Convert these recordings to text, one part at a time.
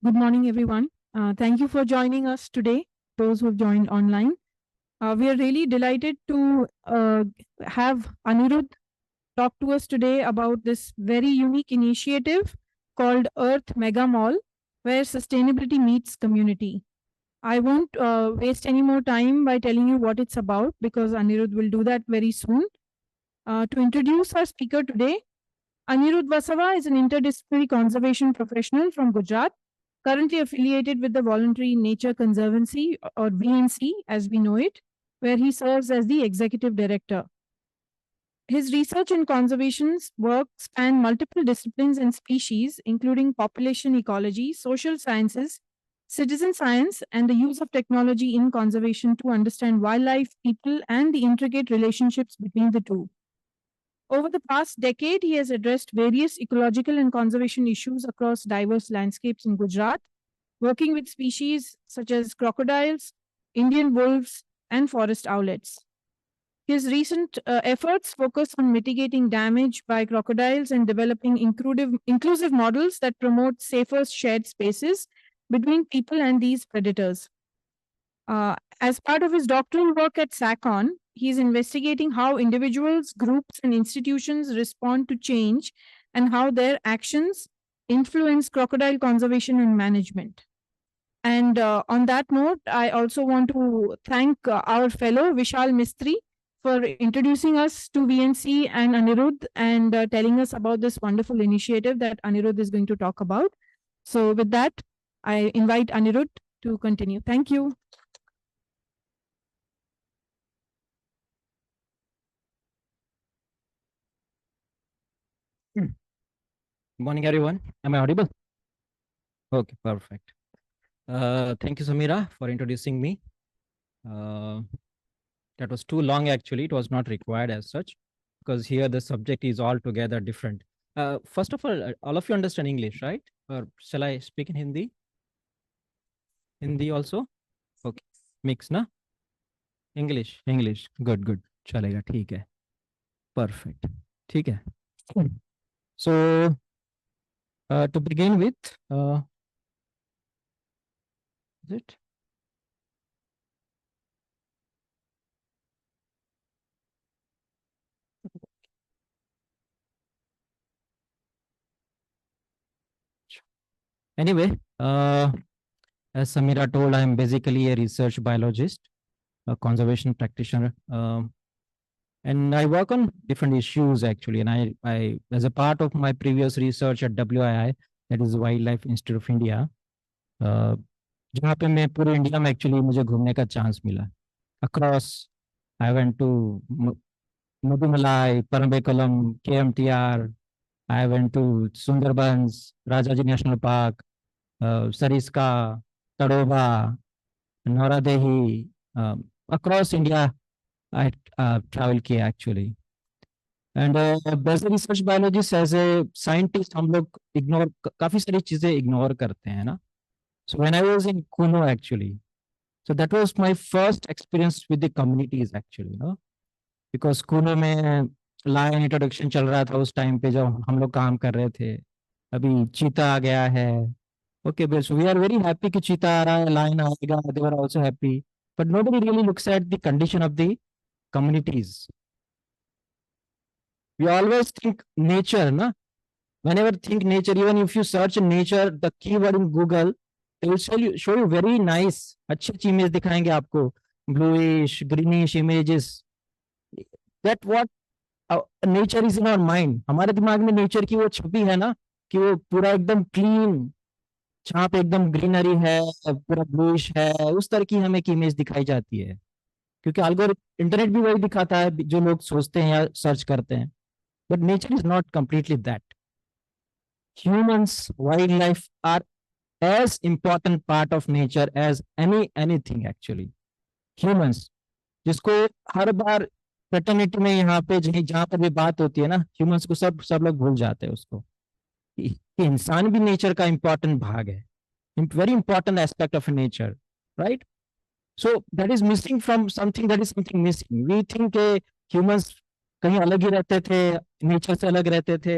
Good morning, everyone. Thank you for joining us today, those who have joined online. We are really delighted to have Anirudh talk to us today about this very unique initiative called Earth Mega Mall, where sustainability meets community. I won't waste any more time by telling you what it's about because Anirudh will do that very soon. To introduce our speaker today, Anirudh Vasava is an interdisciplinary conservation professional from Gujarat, currently affiliated with the Voluntary Nature Conservancy, or VNC as we know it, where he serves as the executive director. His research and conservation work span multiple disciplines and species, including population ecology, social sciences, citizen science, and the use of technology in conservation to understand wildlife, people, and the intricate relationships between the two. Over the past decade, he has addressed various ecological and conservation issues across diverse landscapes in Gujarat, working with species such as crocodiles, Indian wolves, and forest owlets. His recent efforts focus on mitigating damage by crocodiles and developing inclusive models that promote safer shared spaces between people and these predators. As part of his doctoral work at SACON, he is investigating how individuals, groups, and institutions respond to change and how their actions influence crocodile conservation and management. And on that note, I also want to thank our fellow Vishal Mistry for introducing us to VNC and Anirudh and telling us about this wonderful initiative that Anirudh is going to talk about. So with that, I invite Anirudh to continue. Thank you. Good morning, everyone. Am I audible? Okay, perfect. Thank you, Samira, for introducing me. That was too long, actually. It was not required as such, because here the subject is altogether different. First of all of you understand English, right? Or shall I speak in Hindi? Hindi also? Okay. Mix, na? English. Good, good. Chalega, ठीक है. Perfect. ठीक है. So, to begin with, is it? Anyway, as Samira told, I'm basically a research biologist, a conservation practitioner, and I work on different issues actually. And I, as a part of my previous research at WII, that is Wildlife Institute of India, जहाँ पे मैं पूरे India में actually मुझे घूमने का chance मिला across. I went to Mudumalai, Parambikulam, KMTR. I went to Sundarbans, Rajaji National Park, Sariska, Tadoba, Noradehi, across India. I travel किया actually. And as a research biologist, as a scientist, हम लोग ignore काफी सारी चीजें ignore करते हैं ना. So when I was in Kuno actually, so that was my first experience with the communities actually, you know, because Kuno में lion introduction चल रहा था उस टाइम पे जब हम लोग काम कर रहे थे. अभी चीता आ गया है. Okay, but so we are very happy कि चीता आ रहा है, लायन आएगा. They were also happy, but nobody really looks at the condition of the communities. We always think nature, na? Whenever think nature, even if you search nature, the keyword in Google, they will show you very nice, अच्छी अच्छी image दिखाएंगे आपको, bluish, greenish images. That what nature is in our mind. हमारे दिमाग में nature की वो छवि है ना कि वो पूरा एकदम क्लीन, जहाँ पे एकदम ग्रीनरी है, पूरा ब्लूइश है, उस तरह की हमें एक इमेज दिखाई जाती है. क्योंकि एल्गोरिथम इंटरनेट भी वही दिखाता है जो लोग सोचते हैं या सर्च करते हैं. But nature is not completely that. Humans, wildlife are as important part of nature as anything actually. Humans, जिसको हर बार फ्रेटर्निटी में यहाँ पे जहाँ पर भी बात होती है ना, ह्यूमंस को सब लोग भूल जाते हैं उसको. इंसान भी नेचर का इंपॉर्टेंट भाग है, very important aspect of nature, right? So that is missing from something, that is something missing. We think humans कहीं अलग ही रहते थे, नेचर से अलग रहते थे.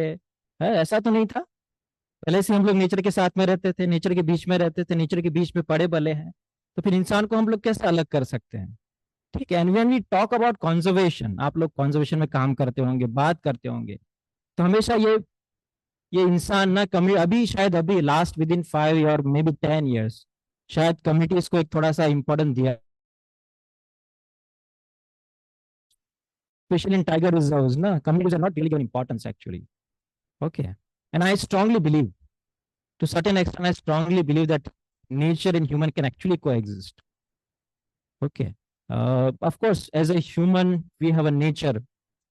है ऐसा तो नहीं था. पहले से हम लोग नेचर के साथ में रहते थे, नेचर के बीच में रहते थे, नेचर के बीच में पड़े बले हैं, तो फिर इंसान को हम लोग कैसे अलग कर सकते हैं? ठीक है। And when we talk about conservation, आप लोग कंजर्वेशन में काम करते होंगे, बात करते होंगे, तो हमेशा ये इंसान ना कमी अभी शायद अभी लास्ट विद इन 5 और मे बी 10 ईयर्स शायद कम्युनिटीज को एक थोड़ा सा इंपॉर्टेंट दिया, especially in tiger reserves, na, communities are not really given importance actually. Okay. And I strongly believe, to certain extent, I strongly believe that nature and human can actually coexist. Okay. Of course, as a human, we have a nature.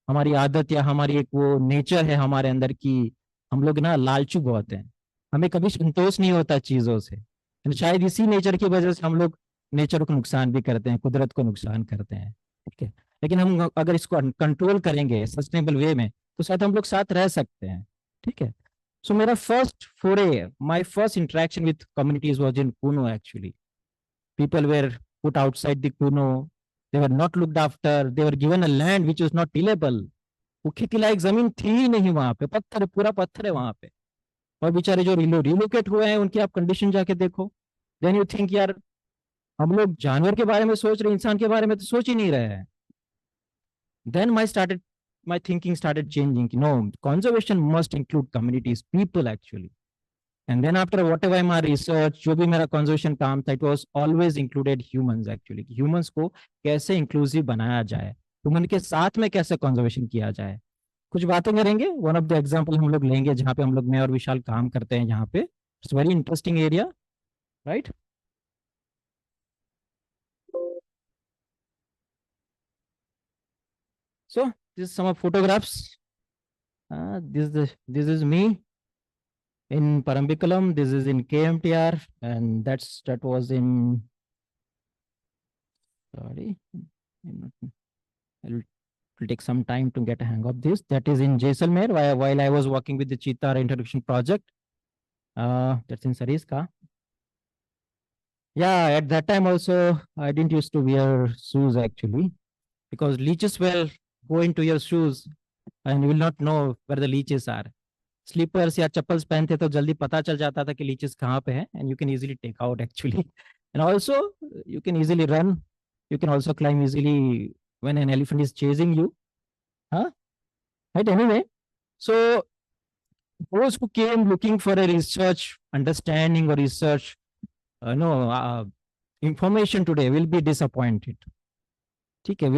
हमारी आदत या हमारी एक वो nature है हमारे अंदर की, हम लोग ना लालचू बहुत हैं, हमें कभी संतोष नहीं होता चीजों से। And शायद इसी नेचर की वजह से हम लोग नेचर को नुकसान भी करते हैं, कुदरत को नुकसान करते हैं। ठीक है। लेकिन हम अगर इसको कंट्रोल करेंगे सस्टेनेबल वे में, तो शायद हम लोग साथ रह सकते हैं। ठीक है। सो मेरा फर्स्ट फोरे, my first interaction with communities was in Kuno actually. People were put outside the Kuno. They were not looked after. They were given a land which was not tillable. वो खेती लायक जमीन थी ही नहीं वहां पे, पत्थर, पूरा पत्थर है वहां पे। और बेचारे जो रिलोकेट हुए हैं उनकी आप कंडीशन जाके देखो, देन यू थिंक यार हम लोग जानवर के बारे में सोच रहे, इंसान के बारे में तो सोच ही नहीं रहे हैं। Then my thinking started changing. No, conservation must include communities, people actually. And then after whatever my research, जो भी मेरा conservation काम था, it was always included humans actually. Humans को कैसे inclusive बनाया जाए, human के साथ में कैसे conservation किया जाए, कुछ बातें करेंगे। One of the example हम लोग लेंगे जहाँ पे हम लोग, मैं और विशाल काम करते हैं यहाँ पे। It's very interesting area, right? So this is some of photographs. This is me in Parambikulam. This is in KMTR, and that was in, sorry, I'll take some time to get a hang of this. That is in Jaisalmer while I was working with the cheetah introduction project. That's in Sariska. Yeah, at that time also I didn't used to wear shoes actually, because leeches will go into your shoes and you will not know where the leeches are. Slippers या चप्पल्स पहनते तो जल्दी पता चल जाता था कि leches कहाँ पे है, and you can easily take out actually. And also you can easily run, you can also climb easily when an elephant is chasing you. Huh? Right, anyway, so those who came looking for a research understanding or research no information today will be disappointed. Okay,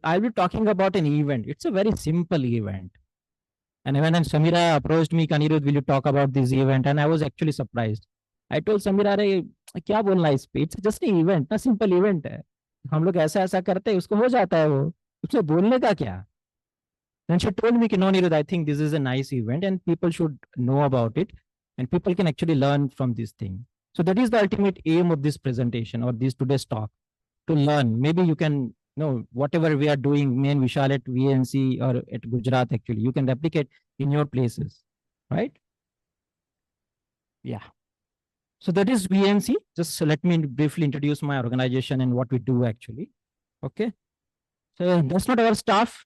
I'll be talking about an event. It's a very simple event. And when Samira approached me, Anirudh, will you talk about this event? And I was actually surprised. I told Samira, अरे क्या बोलना इस पे? It's just an event, ना simple event है। हम लोग ऐसा ऐसा करते हैं, उसको हो जाता है वो, उससे बोलने का क्या? Then she told me, no, Anirudh, I think this is a nice event and people should know about it and people can actually learn from this thing. So that is the ultimate aim of this presentation or this today's talk, to learn. Maybe you can, whatever we are doing, me and Vishal at VNC or at Gujarat, actually, you can replicate in your places, right? Yeah. So that is VNC. Just let me briefly introduce my organization and what we do actually. Okay. So that's not our staff.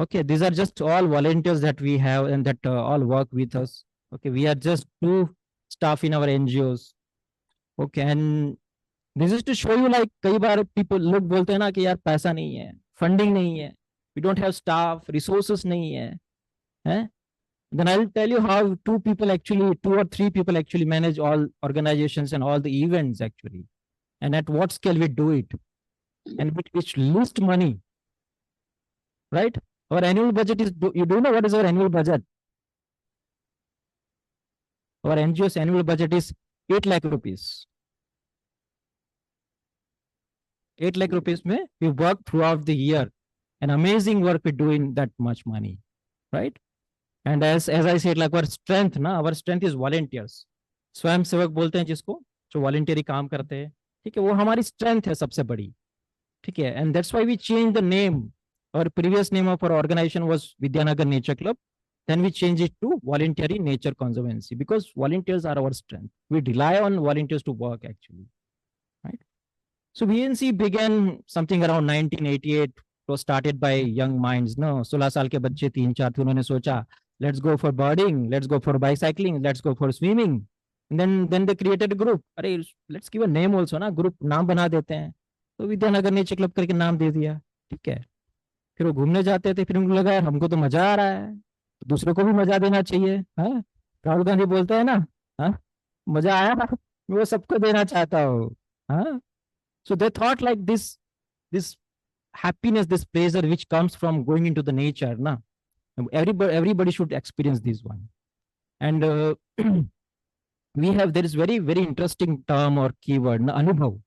Okay, these are just all volunteers that we have and that all work with us. Okay, we are just 2 staff in our NGOs. Okay, and this is to show you, like, कई बार people लोग बोलते हैं ना कि यार पैसा नहीं है, funding नहीं है, we don't have staff, resources नहीं है, then I'll tell you how 2 or 3 people actually manage all organizations and all the events actually, and at what scale we do it, and with which least money, right? Our annual budget is, you do know what is our annual budget? Our NGO's annual budget is 8 lakh rupees. 8 lakh rupees mein we work throughout the year. An amazing work we do in that much money, right? And as I said, like our strength is volunteers. स्वयं सेवक बोलते हैं जिसको, जो voluntary काम करते हैं। ठीक है, वो हमारी स्ट्रेंथ है सबसे बड़ी। ठीक है, and that's why we changed the name. Our previous name of our organization was Vidyanagar Nature Club. Then we changed it to Voluntary Nature Conservancy, because volunteers are our strength. We rely on volunteers to work actually, right? So VNC began something around 1988. It was started by young minds. No, 16 साल के बच्चे 3-4 थे, उन्होंने सोचा let's go for birding, let's go for bicycling, let's go for swimming. And then they created a group. अरे let's give a name also ना, group नाम बना देते हैं. तो विद्यानगर नेचर क्लब करके नाम दे दिया. ठीक है. फिर वो घूमने जाते थे, फिर उनको लगा यार हमको तो मजा आ रहा है, दूसरों को भी मजा देना चाहिए. हाँ, राहुल गांधी बोलते हैं ना, हाँ, मजा आया, वो सबको देना चाहता हूँ. हाँ. So they thought like this happiness, this pleasure which comes from going into the nature, na, everybody should experience this one. And we have, there is very interesting term or keyword, na, anubhav.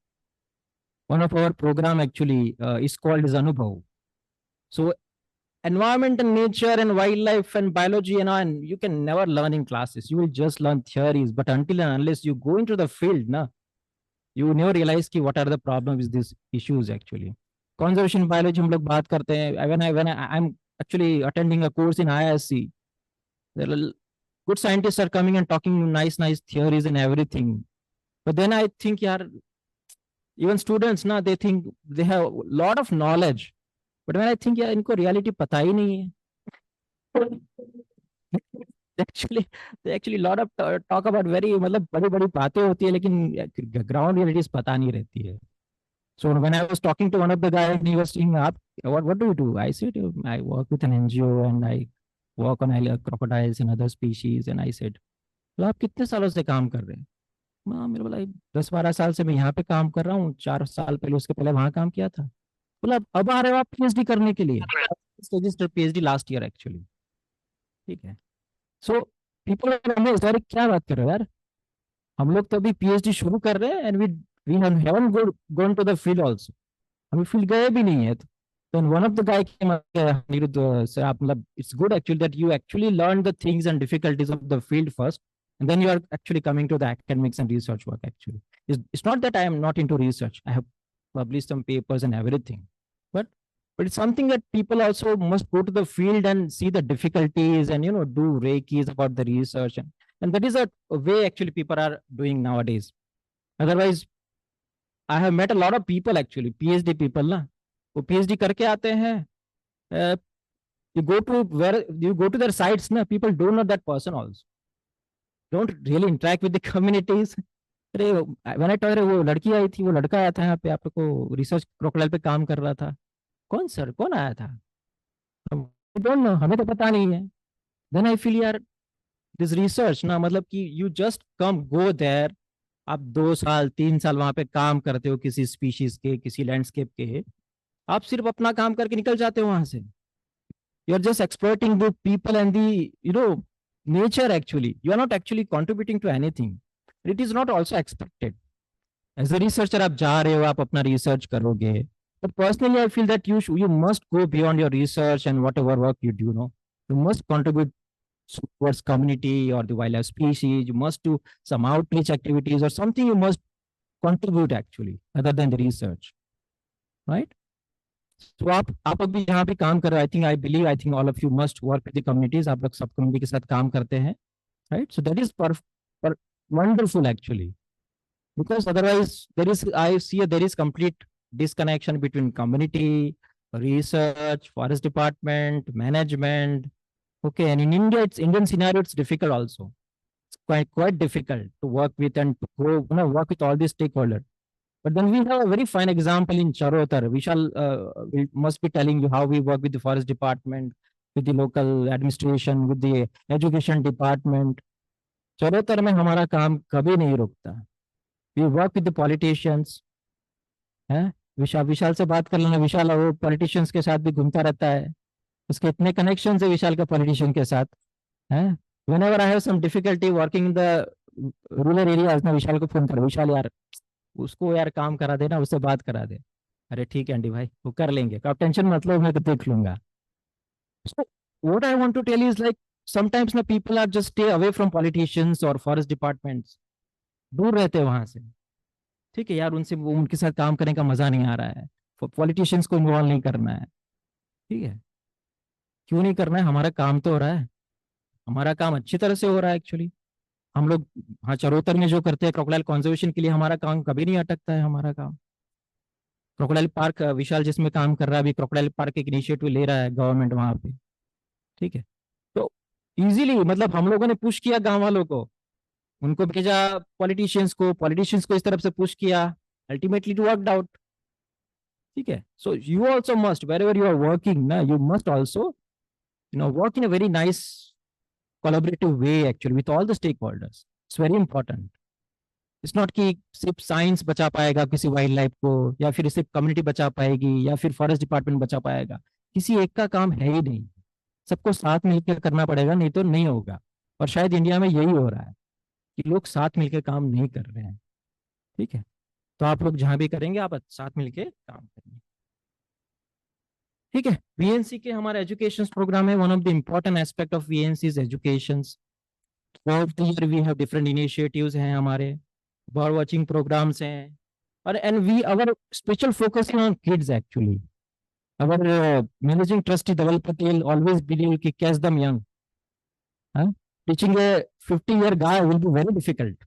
One of our program actually is called as anubhav. So environment and nature and wildlife and biology, and you can never learn in classes. You will just learn theories, but until and unless you go into the field, na, you never realize ki what are the problems with these issues actually. Conservation biology हम लोग बात करते हैं. I'm actually attending a course in IISc. There are good scientists are coming and talking nice theories and everything. But then I think, yaar, even students ना, they think they have a lot of knowledge. But when I think, यार इनको reality पता ही नहीं है. They actually lot of talk about very, मतलब बड़ी बातें होती है, लेकिन ground realities पता नहीं रहती है. So when I was talking to one of the guys, he was saying, what do you do? I said, I work with an NGO and I work on crocodiles and other species. And I said, well, आप कितने सालों से काम कर रहे हैं? हाँ, मेरे बोला 10-12 साल से मैं यहाँ पे काम कर रहा हूँ. 4 साल पहले, उसके पहले वहाँ काम किया था. बोला अब आ रहे हो आप PhD करने के लिए? Registered PhD last year actually. ठीक है. सो पीपल हमें सर क्या बात कर रहे हो यार, हम लोग तो अभी PhD शुरू कर रहे हैं and we haven't gone to the field also. हम फील्ड गए भी नहीं है. तो one of the guy came, Anirudh, sir, आप मतलब it's good actually that you actually learn the things and difficulties of the field first, and then you are actually coming to the academics and research work actually. It's not that I am not into research. I have published some papers and everything, but it's something that people also must go to the field and see the difficulties and do reikis about the research, and that is a way actually people are doing nowadays. Otherwise I have met a lot of people actually, PhD people ना, वो PhD करके आते हैं. You go to where you go to their sites ना, people don't know that person also, don't really interact with the communities. अरे when I told वो लड़की आई थी, वो लड़का आया था यहाँ पे, आप लोग को रिसर्च क्रोकोडाइल पे काम कर रहा था. कौन सर, कौन आया था? डोंट नो, हमें तो पता नहीं है. देन आई फील यार दिस रिसर्च ना, मतलब कि you just come go there, आप 2 साल 3 साल वहां पे काम करते हो किसी स्पीशीज के, किसी लैंडस्केप के, आप सिर्फ अपना काम करके निकल जाते हो वहां से. You are just exploiting the people and the nature actually. You are not actually contributing to anything. It is not also expected. As a researcher आप जा रहे हो, आप अपना रिसर्च करोगे, but personally I feel that you must go beyond your research and whatever work you do, no, you must contribute towards community or the wildlife species. You must do some outreach activities or something. You must contribute actually other than the research, right? So आप अभी यहाँ पे काम कर रहे हो. I think all of you must work with the communities. आप लोग सब community के साथ काम करते हैं, right? So that is wonderful actually, because otherwise there is complete disconnection between community, research, forest department, management. Okay, and in India, Indian scenario, it's difficult also. It's quite difficult to work with and to go, work with all these stakeholders. But then we have a very fine example in Charotar. We must be telling you how we work with the forest department, with the local administration, with the education department. Charotar में हमारा काम कभी नहीं रुकता. We work with the politicians. है, विशाल से बात कर लेना. विशाल वो पॉलिटिशियंस के साथ भी घूमता रहता है, उसके इतने कनेक्शन है विशाल के पॉलिटिशियन के साथ. है, whenever I have some difficulty working in the rural areas ना, विशाल को फोन कर, विशाल यार उसको यार काम करा देना, उससे बात करा दे. अरे ठीक है आंटी भाई, वो कर लेंगे, आप टेंशन मत लो, मैं तो देख लूंगा. So what I want to tell you is like sometimes ना people are just stay away from politicians or forest departments, दूर रहते हैं वहां से. ठीक है यार, उनके साथ काम करने का मजा नहीं आ रहा है, पॉलिटिशियंस को इन्वॉल्व नहीं करना है. ठीक है, क्यों नहीं करना है? हमारा काम तो हो रहा है, हमारा काम अच्छी तरह से हो रहा है एक्चुअली. हम लोग हाँ चरोतर में जो करते हैं क्रोकोडाइल कंजर्वेशन के लिए, हमारा काम कभी नहीं अटकता है. हमारा काम क्रोकोडाइल पार्क, विशाल जिसमें काम कर रहा है अभी, क्रोकोडाइल पार्क एक इनिशिएटिव ले रहा है गवर्नमेंट वहां पे. ठीक है, तो इजीली, मतलब हम लोगों ने पुश किया गांव वालों को, उनको भेजा पॉलिटिशियंस को इस तरफ से पुश किया, अल्टीमेटली इट वर्कड आउट। ठीक है, so you also must, wherever you are working ना, you must also work in a very nice collaborative way actually with all the stakeholders. It's very important. It's not कि सिर्फ science बचा पाएगा किसी wild life को, या फिर सिर्फ कम्युनिटी बचा पाएगी, या फिर फॉरेस्ट डिपार्टमेंट बचा पाएगा। किसी एक का काम है ही नहीं, सबको साथ मिलकर करना पड़ेगा, नहीं तो नहीं होगा। और शायद इंडिया में यही हो रहा है कि लोग साथ मिलकर काम नहीं कर रहे हैं। ठीक है, तो आप लोग जहां भी करेंगे आप साथ मिलकर काम करेंगे। ठीक है, वीएनसी के हमारा एजुकेशन प्रोग्राम है। One of the important aspect of VNC is education. Through the year we have different initiatives हैं हमारे, बर्ड वॉचिंग प्रोग्राम्स हैं, और and we our special focus on kids actually. Our managing trustee Dhaval Patel always believe कि catch them young. Teaching a 50 year guy will be very difficult.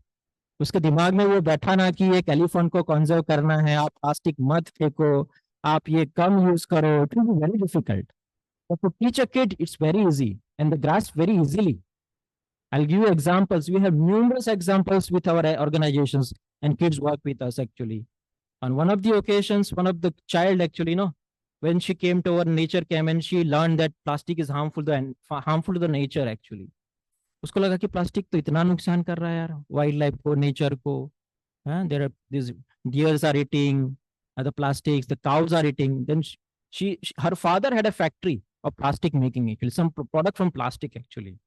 उसके दिमाग में वो बैठा ना कि एक एलिफेंट को कंजर्व करना है, आप प्लास्टिक मत फेंको, आप ये कम यूज करो, it will be very difficult. But to teach a kid it's very easy and the grasp very easily. I'll give you examples. We have numerous examples with our organizations, and kids work with us actually. On one of the occasions, one of the child actually, when she came to our nature camp and she learned that plastic is harmful to the nature actually. उसको लगा कि plastic तो इतना नुकसान कर रहा है यार वाइल्ड लाइफ को, नेचर को। There are this deers are eating the plastics, the cows are eating. Then her father had a factory of plastic making actually, some product from plastic actually.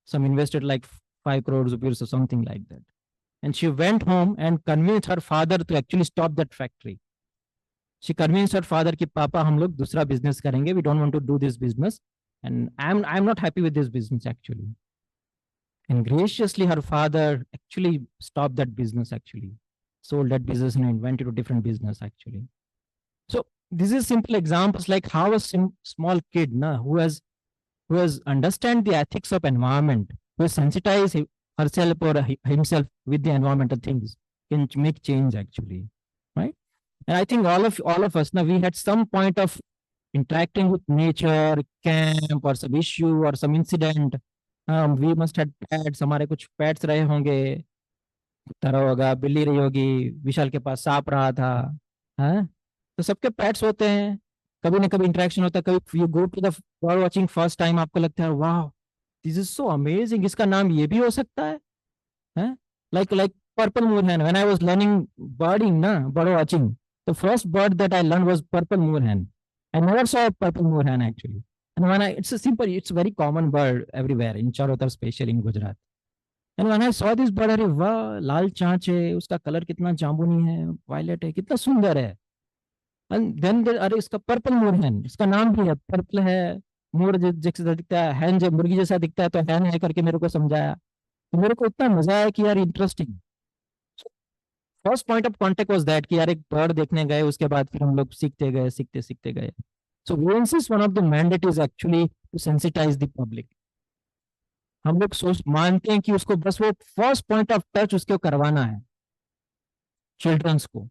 Some invested like 5 crores rupees or something like that. And she went home and convinced her father to actually stop that factory. She convinced her father कि पापा हम लोग दूसरा business करेंगे, we don't want to do this business, and I'm not happy with this business actually. And graciously her father actually stopped that business actually, sold that business and went into different business actually. So this is simple examples like how a small kid who has understand the ethics of environment, who has sensitized herself or himself with the environmental things, can make change actually, right? And I think all of us now, we had some point of interacting with nature, camp or some issue or some incident. We must have pets, हमारे कुछ pets रहे होंगे, कुत्ता होगा, बिल्ली रही होगी, विशाल के पास सांप रहा था। हाँ, तो सबके पेट्स होते हैं, कभी ना कभी इंटरेक्शन होता है। कभी you go to the bird watching first time, आपको लगता है वाह दिस इज सो अमेजिंग, इसका नाम ये भी हो सकता है। Like purple moorhen, when I was learning birding ना, bird watching, the first bird that I learn was purple moorhen. I never saw purple moorhen actually, and when I it's a simple, it's very common bird everywhere in Charotar, specially in Gujarat. And when I saw this bird, अरे वाह, लाल चांच है, उसका colour कितना जामुनी है, violet है, कितना सुंदर है। एंड देन अरे इसका पर्पल मोर हैन, इसका नाम भी है, पर्पल है, मोर जैसा दिखता है, हैन जब मुर्गी जैसा दिखता है तो हैन है करके मेरे को समझाया। तो मेरे को इतना मजा आया कि यार interesting. First point of contact was that कि यार एक बर्ड देखने गए, उसके बाद फिर हम लोग सीखते गए, सीखते सीखते गए। So VNC is one of the mandate is actually to sensitise the public. हम लोग सोच मानते हैं कि उसको बस वो फर्स्ट पॉइंट ऑफ टच उसको करवाना है, चिल्ड्रंस को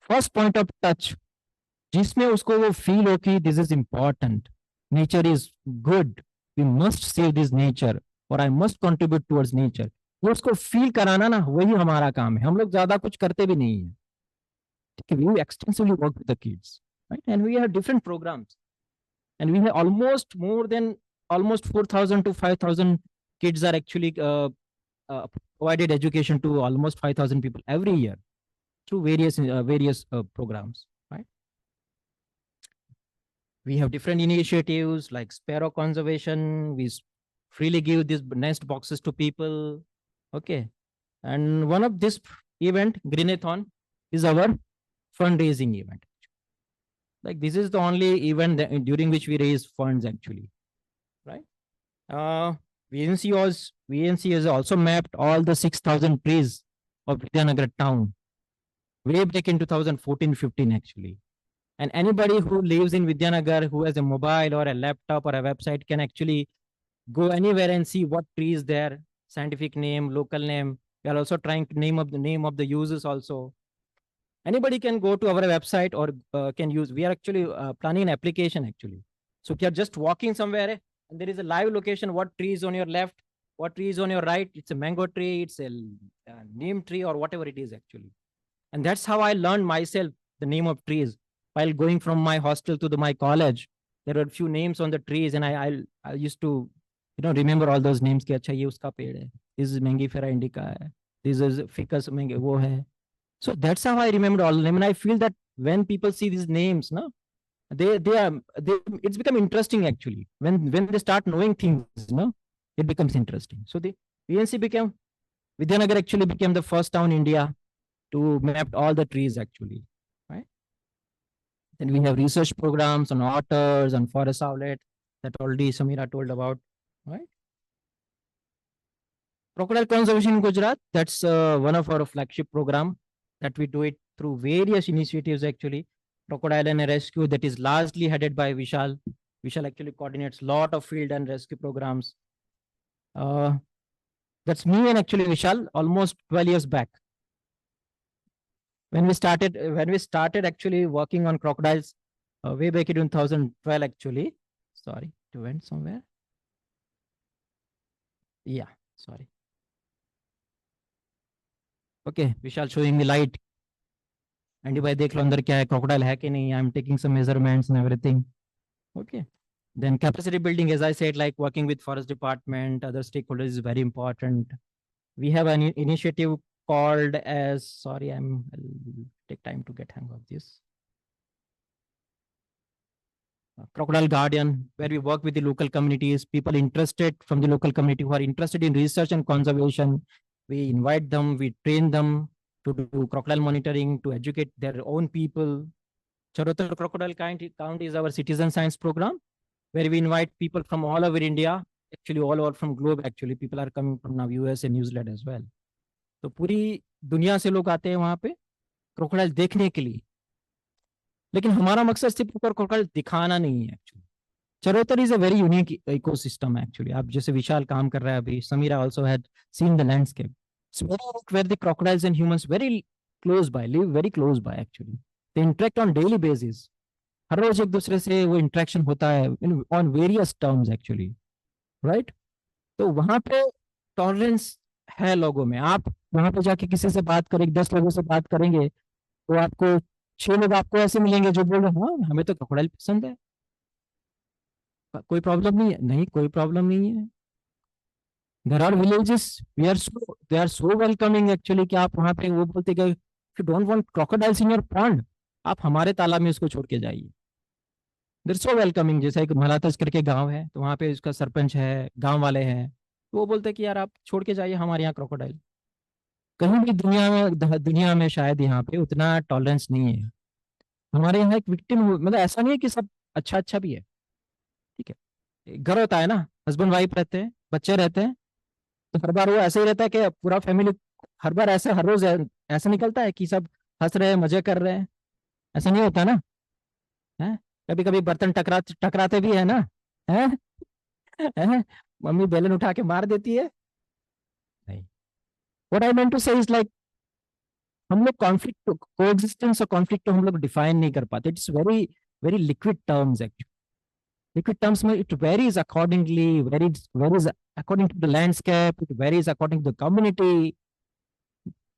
फर्स्ट पॉइंट ऑफ टच, जिसमें उसको वो फील हो कि this is important, nature is good, we must save this nature और I must contribute towards nature. वो उसको फील कराना ना, वही हमारा काम है। हम लोग ज्यादा कुछ करते भी नहीं है। ठीक है, we extensively work with the kids, right, and we have different programs, and we have almost more than almost 4,000 to 5,000 kids are actually provided education to almost 5,000 people every year through various programs, right? We have different initiatives like sparrow conservation. We freely give these nest boxes to people. Okay, and one of this event, Greenathon, is our fundraising event. Like this is the only event during which we raise funds actually, right? VNC has also mapped all the 6,000 trees of Vidyanagar town way back in 2014-15 actually. And anybody who lives in Vidyanagar who has a mobile or a laptop or a website can actually go anywhere and see what tree is there, scientific name, local name. We are also trying to name of the users also. Anybody can go to our website or can use. We are actually planning an application actually. So if you are just walking somewhere And there is a live location, what tree is on your left, what tree is on your right. It's a mango tree, it's a neem tree, or whatever it is actually. And that's how I learned myself the name of trees while going from my hostel to my college. There were a few names on the trees, and I used to remember all those names. कि अच्छा ये उसका पेड़ है, this is Mangifera indica है, this is ficus वो है. So that's how I remembered all the names. And I feel that when people see these names, no, they it's become interesting actually. When they start knowing things, no, it becomes interesting. So the VNC became Vidyanagar actually became the first town in India to map all the trees actually, right? Then we have research programs on otters, on forest owlet that already Samira told about, right? Crocodile conservation in Gujarat, that's one of our flagship program that we do it through various initiatives actually. Crocodile and rescue that is largely headed by Vishal. Vishal actually coordinates a lot of field and rescue programs. That's me and actually Vishal almost 12 years back. When we started actually working on crocodiles way back in 2012 actually. Sorry, it went somewhere. Yeah, sorry. Okay, Vishal showing me light. Andy भाई देख लो अंदर क्या है, crocodile है कि नहीं. I'm taking some measurements and everything. Okay. Then capacity building, as I said, like working with forest department, other stakeholders is very important. We have an initiative called as, sorry, I'll take time to get hang of this. Crocodile Guardian, where we work with the local communities, people interested from the local community who are interested in research and conservation. We invite them, we train them to do crocodile monitoring, to educate their own people. Charotar Crocodile Count is our citizen science program, where we invite people from all over India, actually all over from globe actually. People are coming from now US and New Zealand as well. तो पूरी दुनिया से लोग आते हैं वहां पे crocodile देखने के लिए. लेकिन हमारा मकसद सिर्फ क्रोकोडाइल दिखाना नहीं है actually. Charotar is a very unique ecosystem actually. आप जैसे विशाल काम कर रहा है अभी, Samira also had seen the landscape. It's very unique where the crocodiles and humans very close by, live very close by actually. They interact on daily basis. हर रोज एक दूसरे से वो इंटरेक्शन होता है on various terms actually, right. तो वहां पे टॉलरेंस है लोगों में. आप वहां पे जाके किसी से बात करेंगे, 10 लोगों से बात करेंगे, तो आपको 6 लोग आपको ऐसे मिलेंगे जो बोल रहे हैं हाँ हमें तो क्रोकोडाइल पसंद है, कोई प्रॉब्लम नहीं है. नहीं, कोई प्रॉब्लम नहीं है. There are villages we are so they are so welcoming actually कि आप वहां पे वो बोलते कि if you don't want crocodiles in your pond, आप हमारे तालाब में इसको छोड़ के जाइए. There so welcoming. जैसे एक मलातस करके गांव है, तो वहां पे उसका सरपंच है, गांव वाले हैं, तो वो बोलते हैं कि यार आप छोड़ के जाइए हमारे यहाँ क्रोकोडाइल. कहीं भी दुनिया में शायद यहाँ पे उतना टॉलरेंस नहीं है. हमारे यहाँ एक विक्टिम, मतलब ऐसा नहीं है कि सब अच्छा अच्छा भी है, ठीक है. घर होता है ना, हस्बैंड वाइफ रहते हैं, बच्चे रहते हैं, तो हर बार वो ऐसे ही रहता है कि पूरा फैमिली हर बार ऐसे हर रोज ऐसा निकलता है कि सब हंस रहे हैं, मजे कर रहे हैं. ऐसा नहीं होता ना, है. कभी कभी बर्तन टकराते भी है ना, है, है? मम्मी बेलन उठा के मार देती है. नहीं. व्हाट आई मेंट टू से इज लाइक हम लोग कॉन्फ्लिक्ट कोएग्जिस्टेंस और कॉन्फ्लिक्ट को हम लोग डिफाइन नहीं कर पाते. It's very very liquid terms actually. Liquid terms में it varies accordingly, varies according to the landscape, it varies according to the community.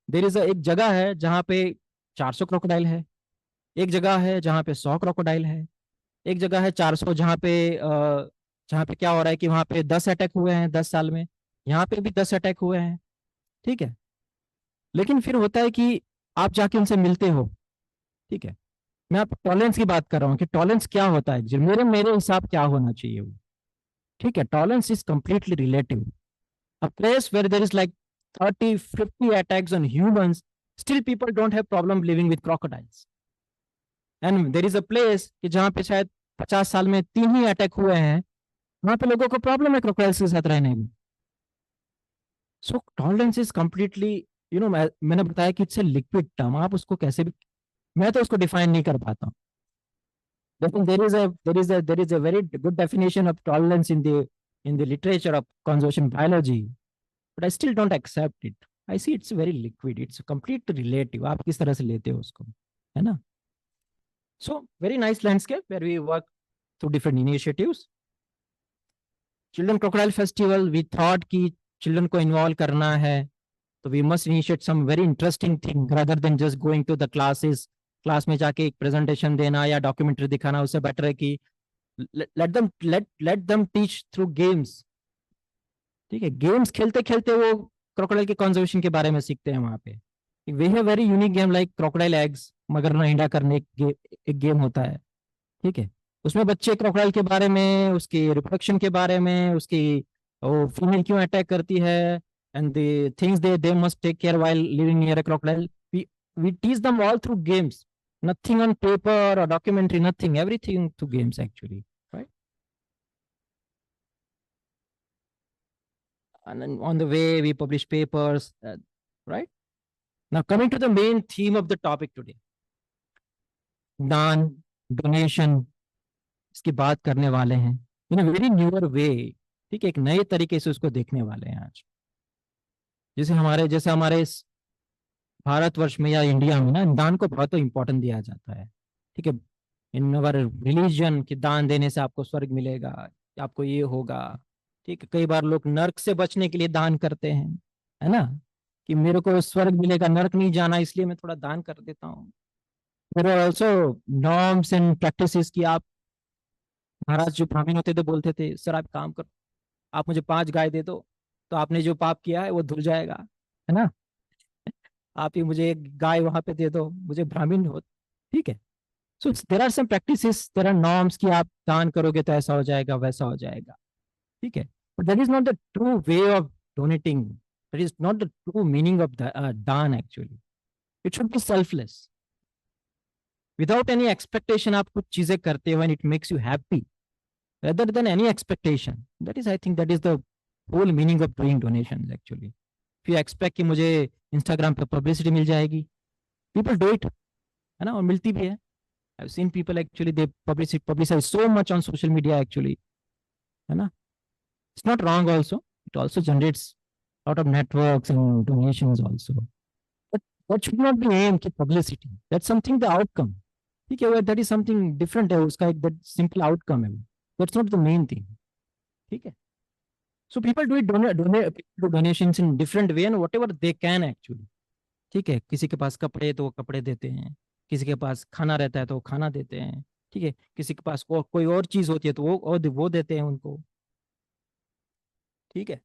There is एक जगह है जहाँ पे 400 क्रोकोडाइल है, एक जगह है जहाँ पे 100 क्रोकोडाइल है, एक जगह है 400 जहाँ पे क्या हो रहा है कि वहां पे 10 अटैक हुए हैं 10 साल में, यहाँ पे भी 10 अटैक हुए हैं, ठीक है. लेकिन फिर होता है कि आप जाके उनसे मिलते हो, ठीक है. मैं आप टॉलरेंस की बात कर रहा हूँ कि टॉलरेंस क्या होता है, मेरे मेरे हिसाब क्या होना चाहिए वो, ठीक है. Tolerance is completely relative. A place where there is like 30-50 attacks on humans, still people don't have problem living with crocodiles. And there is a place कि जहाँ पे शायद 50 साल में 3 ही अटैक हुए हैं, वहां पे लोगों को प्रॉब्लम है क्रोकोडाइल्स के साथ रहने में. सो टॉलरेंस इज कंप्लीटली, मैंने बताया कि इट्स ए लिक्विड टर्म. आप उसको कैसे भी, मैं तो उसको डिफाइन नहीं कर पाता. लेकिन there is a very good definition of tolerance in the literature of conservation biology, but I still don't accept it. I see it's very liquid, it's completely relative. आप किस तरह से लेते हो उसको, है ना. So very nice landscape where we work through different initiatives. Children crocodile festival, we thought कि चिल्ड्रन को इन्वॉल्व करना है, तो we must initiate some very interesting thing rather than just going to the classes. Class में जाके एक presentation देना या डॉक्यूमेंट्री दिखाना, उससे बेटर है कि let them teach through games. ठीक है, गेम्स खेलते खेलते वो क्रोकोडाइल के कंजर्वेशन के बारे में सीखते हैं वहां पे। We have very unique game like crocodile eggs, मगर ना इंडा करने एक गेम होता है। ठीक है, उसमें बच्चे क्रोकोडाइल के बारे में, उसकी रिप्रोडक्शन के बारे में, उसकी वो फीमेल क्यों अटैक करती है, and the things they must take care while living near a crocodile. We teach them all through games, nothing on paper or documentary, nothing, everything through games actually, right? And then on the way we publish papers, right? Now coming to the main theme of the topic today, दान, donation, इसकी बात करने वाले हैं इन a very newer वे। ठीक है, एक नए तरीके से उसको देखने वाले हैं आज। जैसे हमारे इस भारतवर्ष में या इंडिया में ना, दान को बहुत इंपॉर्टेंट दिया जाता है। ठीक है, इन अवर रिलीजन कि दान देने से आपको स्वर्ग मिलेगा, आपको ये होगा। ठीक है, कई बार लोग नर्क से बचने के लिए दान करते हैं, है ना, कि मेरे को स्वर्ग मिलेगा, नर्क नहीं जाना, इसलिए मैं थोड़ा दान कर देता हूँ। There are also norms and practices कि आप, महाराज जो ब्राह्मण होते थे बोलते थे, सर आप काम करो, आप मुझे 5 गाय दे दो, तो आपने जो पाप किया है वो धुल जाएगा, है ना। आप ही मुझे एक गाय वहां पे दे दो, मुझे ब्राह्मण हो। ठीक है, so there are some practices, there are norms कि आप दान करोगे तो ऐसा हो जाएगा, वैसा हो जाएगा। ठीक है, but that is not the true way of donating, that is not the true meaning of दान actually. It should be selfless, without any expectation आप कुछ चीजें करते हो and it makes you happy rather than any expectation. That is, I think, that is the whole meaning of doing donations actually. If you expect कि मुझे Instagram पे publicity मिल जाएगी, people do it, है ना, और मिलती भी है। I've seen people actually they publicize so much on social media actually, है ना। It's not wrong also. It also generates a lot of networks and donations also. But that should not be aim कि publicity. That's something the outcome. ठीक है, that is something different है, उसका एक that simple outcome है। That's not the main thing. ठीक है, so people do it, donate do donations in different way and whatever they can actually। ठीक है, किसी के पास कपड़े तो वो कपड़े देते हैं, किसी के पास खाना रहता है तो वो खाना देते हैं। ठीक है, किसी के पास कोई और चीज होती है तो वो देते हैं उनको। ठीक है,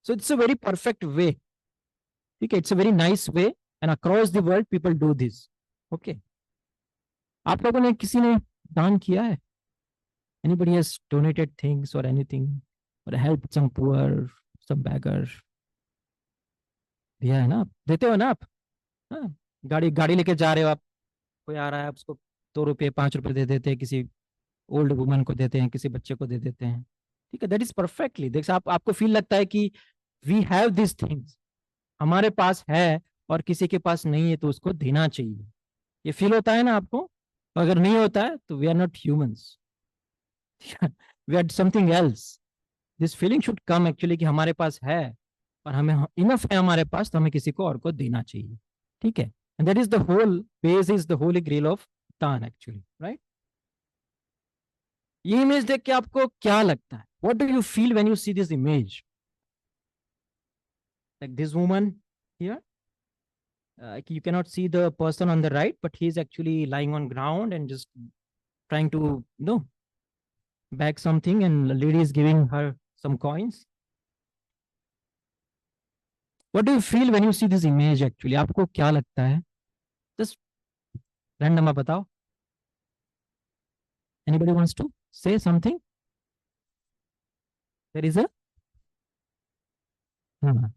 so it's a very perfect way. ठीक है, it's a very nice way and across the world people do this. Okay, आप लोगों ने, किसी ने दान किया है? एनीबडी हैज डोनेटेड थिंग्स और एनीथिंग और हेल्प सम पुअर, सम beggar? दिया है ना, आप देते हो ना आप। हाँ, गाड़ी गाड़ी लेके जा रहे हो आप, कोई आ रहा है, आप उसको 2 रुपये 5 रुपये दे देते हैं, किसी ओल्ड वुमन को देते हैं, किसी बच्चे को दे देते हैं। ठीक है, दैट इज परफेक्टली, देख आपको फील लगता है कि वी हैव दिस थिंग्स, हमारे पास है और किसी के पास नहीं है तो उसको देना चाहिए। ये फील होता है ना आपको? अगर नहीं होता है तो we are not humans, we are something else. This feeling should come actually कि हमारे पास है और हमें इनफ है हमारे पास, तो हमें किसी को और को देना चाहिए। ठीक है, and that is the whole base, is the holy grail of दान एक्चुअली, राइट। ये इमेज देख के आपको क्या लगता है? What do you feel when you see this image? Like this woman here, you cannot see the person on the right, but he is actually lying on ground and just trying to, bag something, and the lady is giving her some coins. What do you feel when you see this image actually? आपको क्या लगता है? Just random आप बताओ। Anybody wants to say something? There is a, हाँ,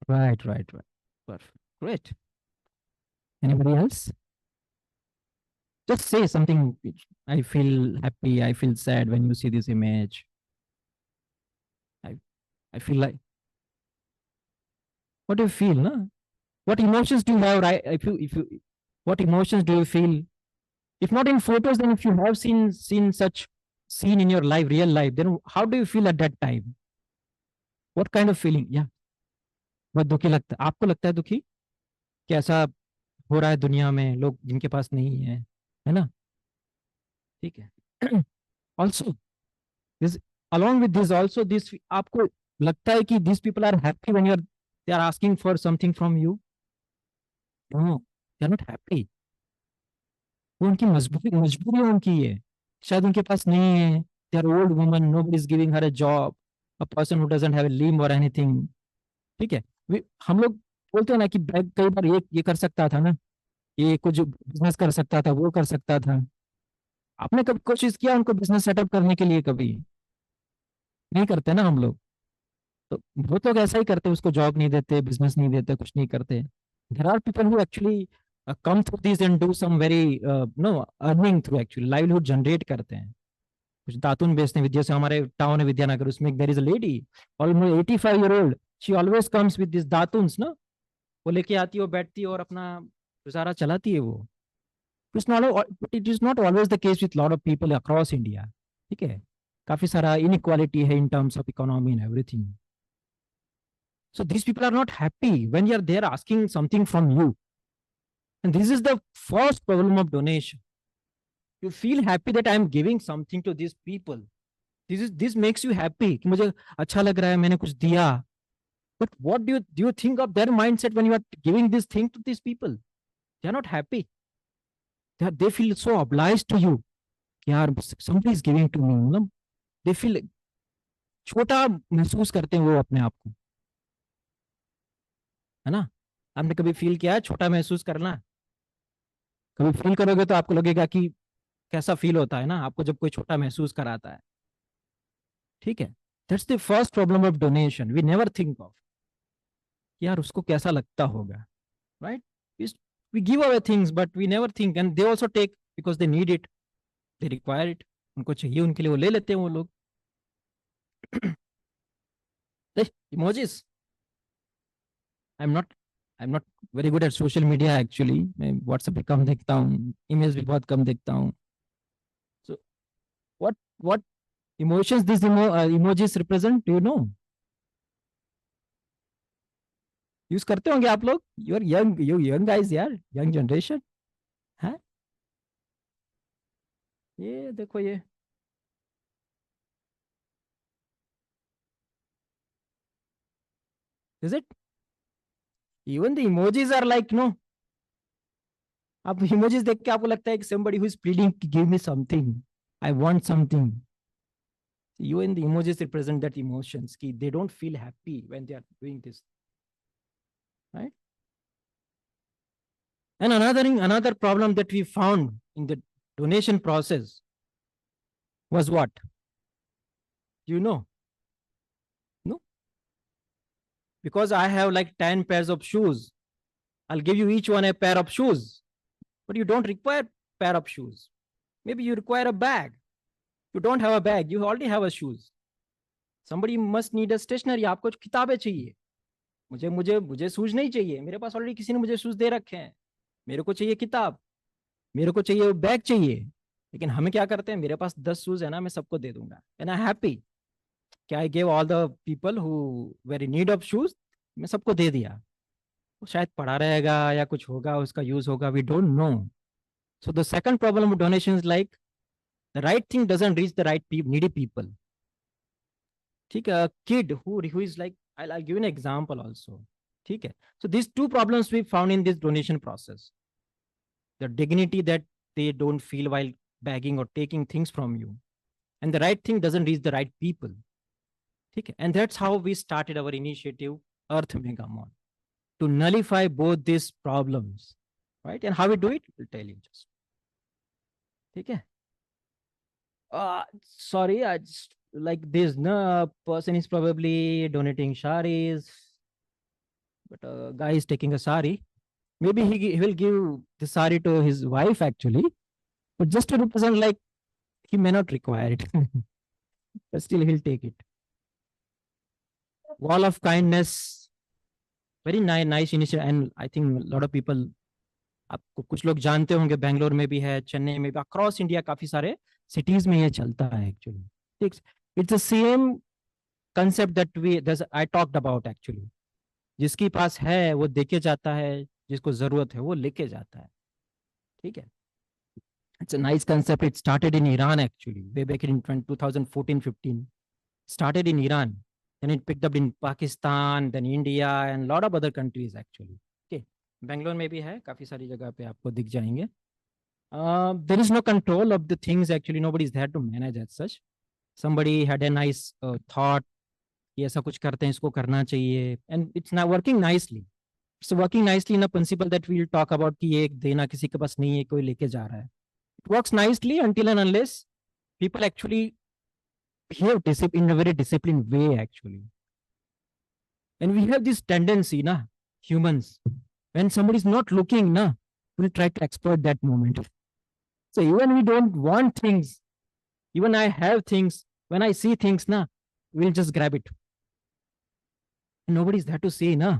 right, perfect, great. Anybody else? Just say something. I feel happy, I feel sad when you see this image. I I feel like, what do you feel, no? What emotions do you have, right? If you what emotions do you feel? If not in photos, then if you have seen such scene in your life, real life, then how do you feel at that time? What kind of feeling? Yeah, बहुत दुखी लगता है आपको? लगता है दुखी कि ऐसा हो रहा है दुनिया में, लोग जिनके पास नहीं है, है ना। ठीक है। Also this, along with this also this, आपको लगता है कि these people are happy when you're they are asking for something from you? No, they are not happy. वो उनकी मजबूरी मजबूरी उनकी है, शायद उनके पास नहीं है। They are old woman, nobody is giving her a job, a person who doesn't have a limb or anything. ठीक है। हम लोग बोलते हैं ना कि बैग कई बार ये कर सकता था ना, ये कुछ बिजनेस कर सकता था, वो कर सकता था। आपने कभी कोशिश किया उनको बिजनेस सेटअप करने के लिए? कभी नहीं करते ना हम लोग। तो बहुत लोग ऐसा ही करते, उसको जॉब नहीं देते, बिजनेस नहीं देते, कुछ नहीं करते। There are people who actually come through this and do some very no earning through, actually livelihood generate करते हैं। कुछ दातुन बेचते हैं, जैसे हमारे टाउन है विद्यानगर, उसमें there is a lady almost 85 year old, she always comes with this दातुन्स ना, वो लेके आती है, वो बैठती है और अपना गुजारा चलाती है वो। It is not always the case with lot of people across India. ठीक है। काफी सारा इनइक्वालिटी है in terms of economy and everything. So these people are not happy when you're there asking something from you. And this is the first problem of donation. You feel happy that I'm giving something to these people. This makes you happy कि मुझे अच्छा लग रहा है, मैंने कुछ दिया. But what do you think of their mindset when you are giving this thing to these people? They are not happy. They feel so obliged to you. यार somebody is giving to me, मतलब they feel छोटा महसूस करते हैं वो अपने आप को, है ना? आपने कभी फील किया है छोटा महसूस करना? कभी फील करोगे तो आपको लगेगा कि कैसा फील होता है ना आपको जब कोई छोटा महसूस कराता है। ठीक है। That's the first problem of donation, we never think of यार उसको कैसा लगता होगा, right? We give away things but we never think, and they also take because they need it, they require it, उनको चाहिए, उनके लिए वो ले लेते हैं वो लोग। Emojis, I am not very good at social media actually, मैं व्हाट्सएप पे कम देखता हूँ, ईमेल्स भी बहुत कम देखता हूँ। So what emotions these emojis represent, do you know? Use करते होंगे आप लोग, यू यंग गाइस यार, यंग जनरेशन है। ये देखो ये, is it? Even the emojis are like no, आप इमोजीज देख के आपको लगता है कि somebody who is pleading to give me something, I want something. Even the emojis represent that emotions ki they don't feel happy when they are doing this, right? And another problem that we found in the donation process was what? Do you know? No? Because I have like 10 pairs of shoes, I'll give you each one a pair of shoes, but you don't require pair of shoes. Maybe you require a bag. You don't have a bag, you already have a shoes. Somebody must need a stationery, आपको किताबें चाहिए, मुझे मुझे मुझे shoes नहीं चाहिए, मेरे पास already किसी ने मुझे शूज दे रखे हैं, मेरे को चाहिए किताब, मेरे को चाहिए बैग चाहिए। लेकिन हमें क्या करते हैं, मेरे पास 10 शूज है ना, मैं सबको दे दूंगा, एंड आई हैप्पी कि I give all the people who very need of shoes, मैं सबको दे दिया। वो शायद पड़ा रहेगा या कुछ होगा, उसका यूज होगा, we don't know. So the second problem of donation is like the right thing doesn't reach the right needy people. ठीक है, kid who is like, I'll give an example also. ठीक है, so these two problems we found in this donation process, the dignity that they don't feel while begging or taking things from you, and the right thing doesn't reach the right people. ठीक है, and that's how we started our initiative Earth Megamon, to nullify both these problems, right? And how we do it, we'll tell you just. ठीक है, sorry, I just like this no person is probably donating saris, but a guy is taking a sari. Maybe he will give the sari to his wife actually, but just to represent, like he may not require it, but still he'll take it. Wall of kindness, very nice initiative, and I think a lot of people, आपको कुछ लोग जानते होंगे, बेंगलोर में भी है, चेन्नई में भी, अक्रॉस इंडिया काफी सारे सिटीज में ये चलता है एक्चुअली। ठीक, it's the same concept that we I talked about actually. जिसके पास है वो देके जाता है, जिसको जरूरत है वो लेके जाता है। ठीक है, It's a nice concept. It started in Iran actually, way back in 2014-15. Started in Iran, then it picked up in Pakistan, then India, and a lot of other countries actually. Okay, Bangalore में भी है, काफी सारी जगह पे आपको दिख जाएंगे. There is no control of the things actually. Nobody is there to manage as such. Somebody had a nice thought कि ऐसा कुछ करते हैं, इसको करना चाहिए, and it's now working nicely. It's working nicely in a principle that we'll talk about कि ये देना किसी के पास नहीं है, कोई लेके जा रहा है. It works nicely until and unless people actually behave in a very disciplined way actually. And we have this tendency, na, humans, when somebody is not looking, na, we'll try to exploit that moment. So even we don't want things, even I have things, when I see things, na, we'll just grab it. Nobody's there to see, na.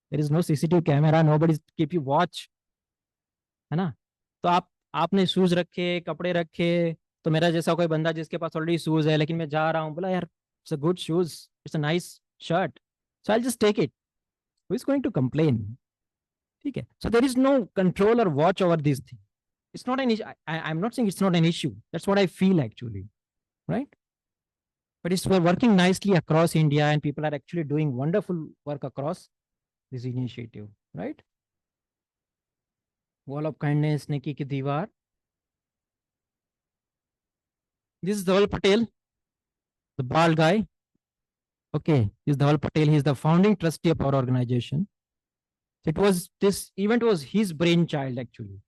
There is no CCTV camera, nobody's keep you watch. है ना? तो आपने shoes रखे, कपड़े रखे, तो मेरा जैसा कोई बंदा जिसके पास ऑलरेडी शूज है, लेकिन मैं जा रहा हूँ, बोला यार it's a good shoes, it's a nice shirt, so I just take it. Who is going to complain? ठीक है. So there is no control और watch over this thing. It's not an issue. I am not saying it's not an issue. That's what I feel actually, right? But it's working nicely across India, and people are actually doing wonderful work across this initiative, right? Wall of kindness, Neki ki Diwar. This is Dhaval Patel, the bald guy. Okay, this is Dhaval Patel. He is the founding trustee of our organization. This event was his brainchild actually.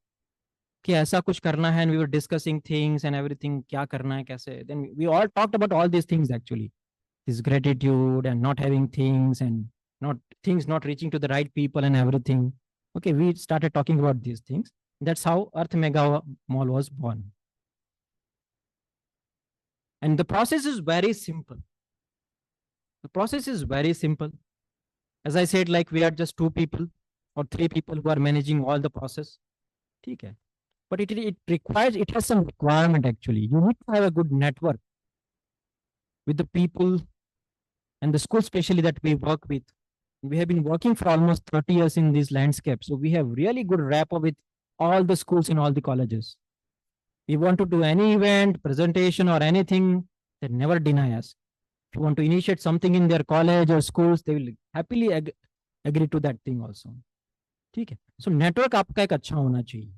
कि ऐसा कुछ करना है, and we were discussing things and everything, क्या करना है, कैसे. Then we all talked about all these things actually. This gratitude and not having things and not reaching to the right people and everything. Okay, we started talking about these things. That's how Earth Mega Mall was born. And the process is very simple. The process is very simple. As I said, like we are just 2 people or 3 people who are managing all the process. Okay. But it has some requirement actually. You need to have a good network with the people and the school, especially that we work with. We have been working for almost 30 years in this landscape. So we have really good rapport with all the schools in all the colleges. We want to do any event, presentation, or anything, they never deny us. If you want to initiate something in their college or schools, they will happily agree to that thing also. ठीक है. So network आपका एक अच्छा होना चाहिए.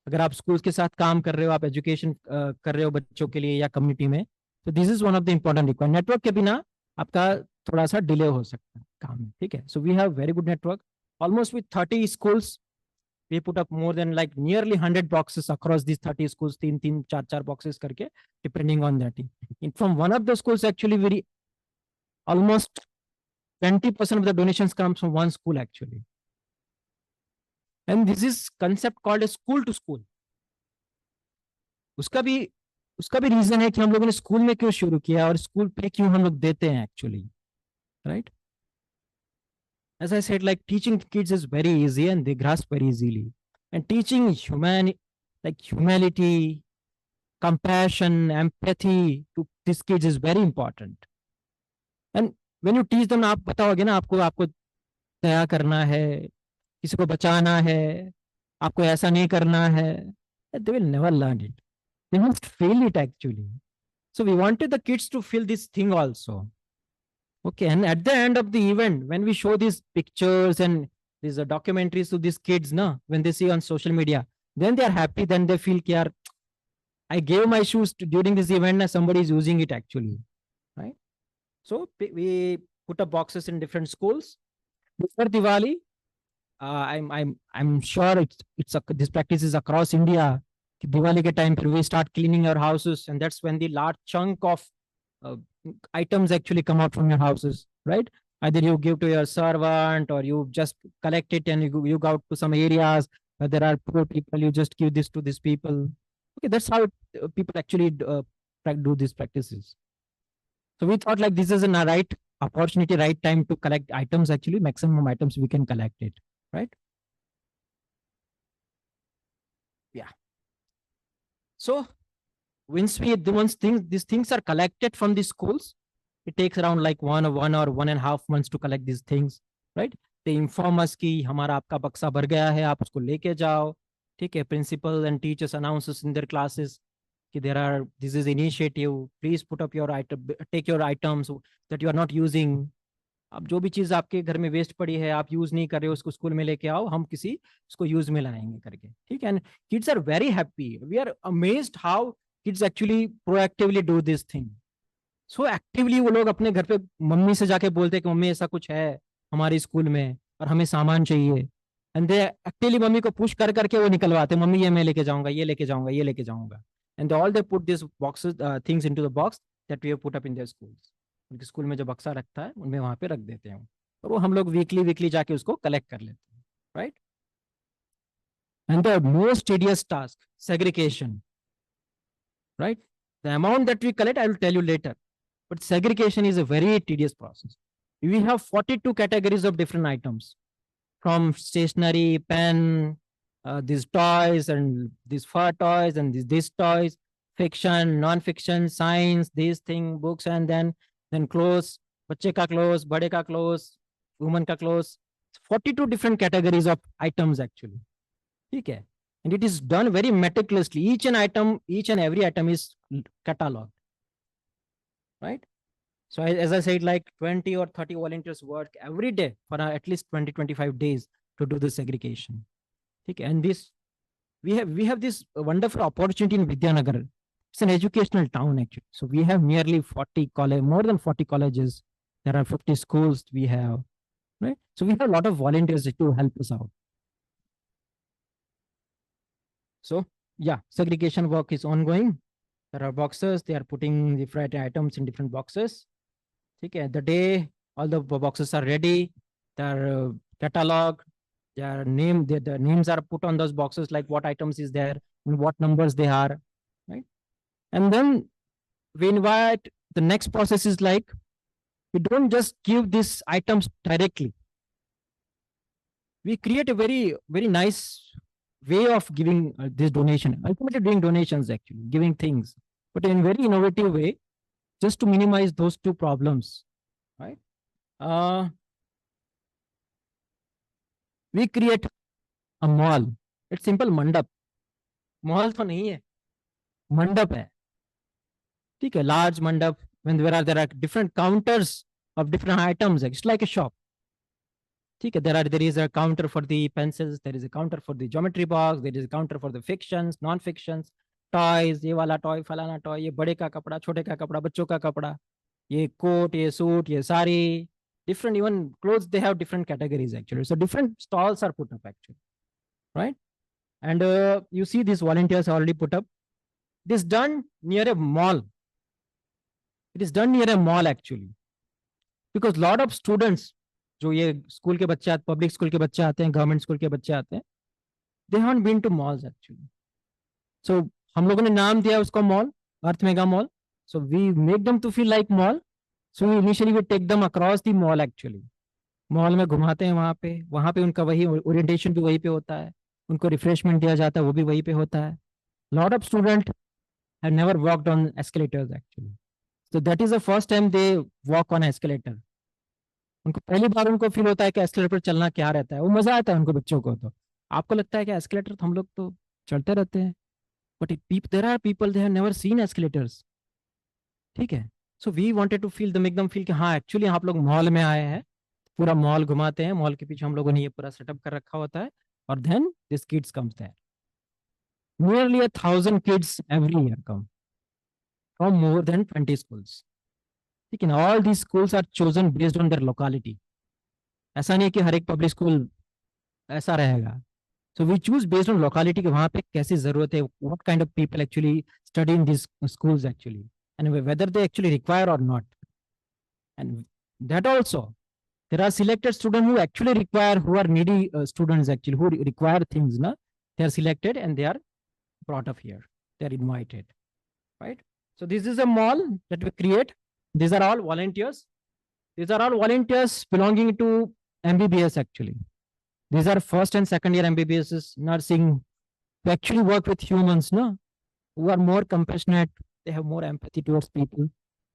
अगर आप schools के साथ काम कर रहे हो, आप एजुकेशन कर रहे हो बच्चों के लिए या कम्युनिटी में, तो this is one of the important requirement. Network के बिना आपका थोड़ा सा डिले हो सकता है काम में. ठीक है. So we have very good network. Almost with 30 schools, we put up more than like nearly 100 boxes across these 30 schools, 3 4 boxes करके, depending on that. From one of the schools actually, almost 20% of the donations comes from one school actually. And this is concept called a school to school. उसका भी reason है कि हम लोगों ने school में क्यों शुरू किया और स्कूल पे क्यों हम लोग देते हैं actually, right? As I said, like teaching kids is very easy and they grasp very easily. And teaching humanity, compassion, empathy to these kids is very important. And when you teach them, आप बताओगे ना, आपको दया करना है, किसी को बचाना है, आपको ऐसा नहीं करना है, they will never learn it. They must feel it actually. So we wanted the kids to feel this thing also. Okay, and at the end of the event, when we show these pictures and these documentaries to these kids, na, when they see on social media, then they are happy, then they feel, yaar, I gave my shoes during this event, and somebody is using it actually, right? So we put up boxes in different schools. Before Diwali, I'm sure this practice is across India. Diwali ke time we start cleaning our houses, and that's when the large chunk of items actually come out from your houses, right? Either you give to your servant or you just collect it and you go out to some areas where there are poor people, you just give this to these people. Okay, that's how people actually do these practices. So we thought like this is a right opportunity, right time to collect items, actually maximum items we can collect it, right? Yeah. So once these things are collected from the schools, it takes around like 1.5 months to collect these things, right? They inform us कि हमारा आपका बक्सा भर गया है, आप उसको लेके जाओ. ठीक है, principal and teachers announces in their classes कि there are this is initiative, please put up your item, take your items that you are not using. अब जो भी चीज आपके घर में वेस्ट पड़ी है, आप यूज नहीं कर रहे हो, उसको स्कूल में लेके आओ, हम किसी उसको यूज में लाएंगे करके, ठीक है। And kids are very happy, we are amazed how kids actually proactively do this thing. So actively वो लोग अपने घर पे मम्मी से जाके बोलते हैं कि मम्मी ऐसा कुछ है हमारे स्कूल में और हमें सामान चाहिए, एंड दे एक्टिवली मम्मी को पुश कर करके वो निकलवाते, मम्मी ये मैं लेके जाऊंगा, ये लेके जाऊंगा, ये लेके जाऊंगा। And all they put this boxes things into the box that we have put up in their schools. उनके स्कूल में जो बक्सा रखता है उनमें वहां पे रख देते हैं, और वो हम लोग वीकली वीकली जाके उसको कलेक्ट कर लेते हैं, right. And the most tedious task, segregation, right? The amount that we collect, I will tell you later. But segregation is a very tedious process. We have 42 categories of different items, from stationery, pen, these toys, and these fur toys, and these toys, fiction, non-fiction, science, these thing, books, and then clothes, बच्चे का clothes, बड़े का clothes, woman का clothes. 42 different categories of items actually. ठीक है, and it is done very meticulously. Each and every item is cataloged, right? So as I said, like 20 or 30 volunteers work every day for at least 20-25 days to do the segregation. Okay, and this we have this wonderful opportunity in Vidyanagar. It's an educational town actually. So we have nearly 40 college, more than 40 colleges. There are 50 schools we have, right? So we have a lot of volunteers to help us out. So yeah, segregation work is ongoing. There are boxes, they are putting the different items in different boxes. Okay, the day all the boxes are ready, they're cataloged, their name, the names are put on those boxes, like what items is there and what numbers they are, right? And then we invite, the next process is like, we don't just give these items directly. We create a very nice way of giving this donation. Ultimately doing donations actually, giving things, but in very innovative way, just to minimize those two problems, right? We create a mall. It's simple mandap. Mall तो नहीं है, मंडप है, ठीक है, large mandap when there are different counters of different items. It's like a shop. ठीक है, there is a counter for the pencils, there is a counter for the geometry box, there is a counter for the fictions, non fictions, toys, ये वाला toy, फलाना toy, ये बड़े का कपड़ा, छोटे का कपड़ा, बच्चों का कपड़ा, ये कोट, ये सूट, ये sari, different, even clothes, they have different categories actually. So different stalls are put up actually, right? And you see these volunteers already put up. This done near a mall. It is done near a mall actually, because lot of students, जो ये school के बच्चे, public school के बच्चे आते हैं, government school के बच्चे आते हैं, they haven't been to malls actually. So हम लोगों ने नाम दिया उसको mall, earth mega mall. So we make them to feel like mall. So initially we take them across the mall actually. Mall में घुमाते हैं, वहां पे उनका वही ओरिएंटेशन भी वहीं पे होता है, उनको रिफ्रेशमेंट दिया जाता है, वो भी वहीं पे होता है. Lot of student have never walked on escalators actually. So that is the first time they walk on escalator. उनको पहली बार उनको फील होता है कि एस्केलेटर पर चलना क्या रहता है, वो मजा आता है उनको बच्चों को. तो आपको लगता है कि एस्केलेटर तो हम लोग तो चढ़ते रहते हैं, but there are people they have never seen escalators, ठीक है. So we wanted to feel them, एकदम फील कि हाँ एक्चुअली आप लोग मॉल में आए हैं. पूरा मॉल घुमाते हैं, मॉल के पीछे हम लोगों ने ये पूरा सेटअप कर रखा होता है, और then this kids comes there. Nearly 1,000 kids every year come from more than 20 schools. लेकिन all these schools are chosen based on their locality. ऐसा नहीं है कि हर एक पब्लिक स्कूल ऐसा रहेगा. So we choose based on locality कि वहाँ पे कैसी जरूरत है, what kind of people actually study in these schools actually, and whether they actually require or not. And that also, there are selected students who actually require, who are needy students actually, who require things, na? They are selected and they are brought up here. They are invited, right? So this is a mall that we create. These are all volunteers. These are all volunteers belonging to MBBS actually. These are first and second year MBBS nursing, who actually work with humans, no? Who are more compassionate. They have more empathy towards people.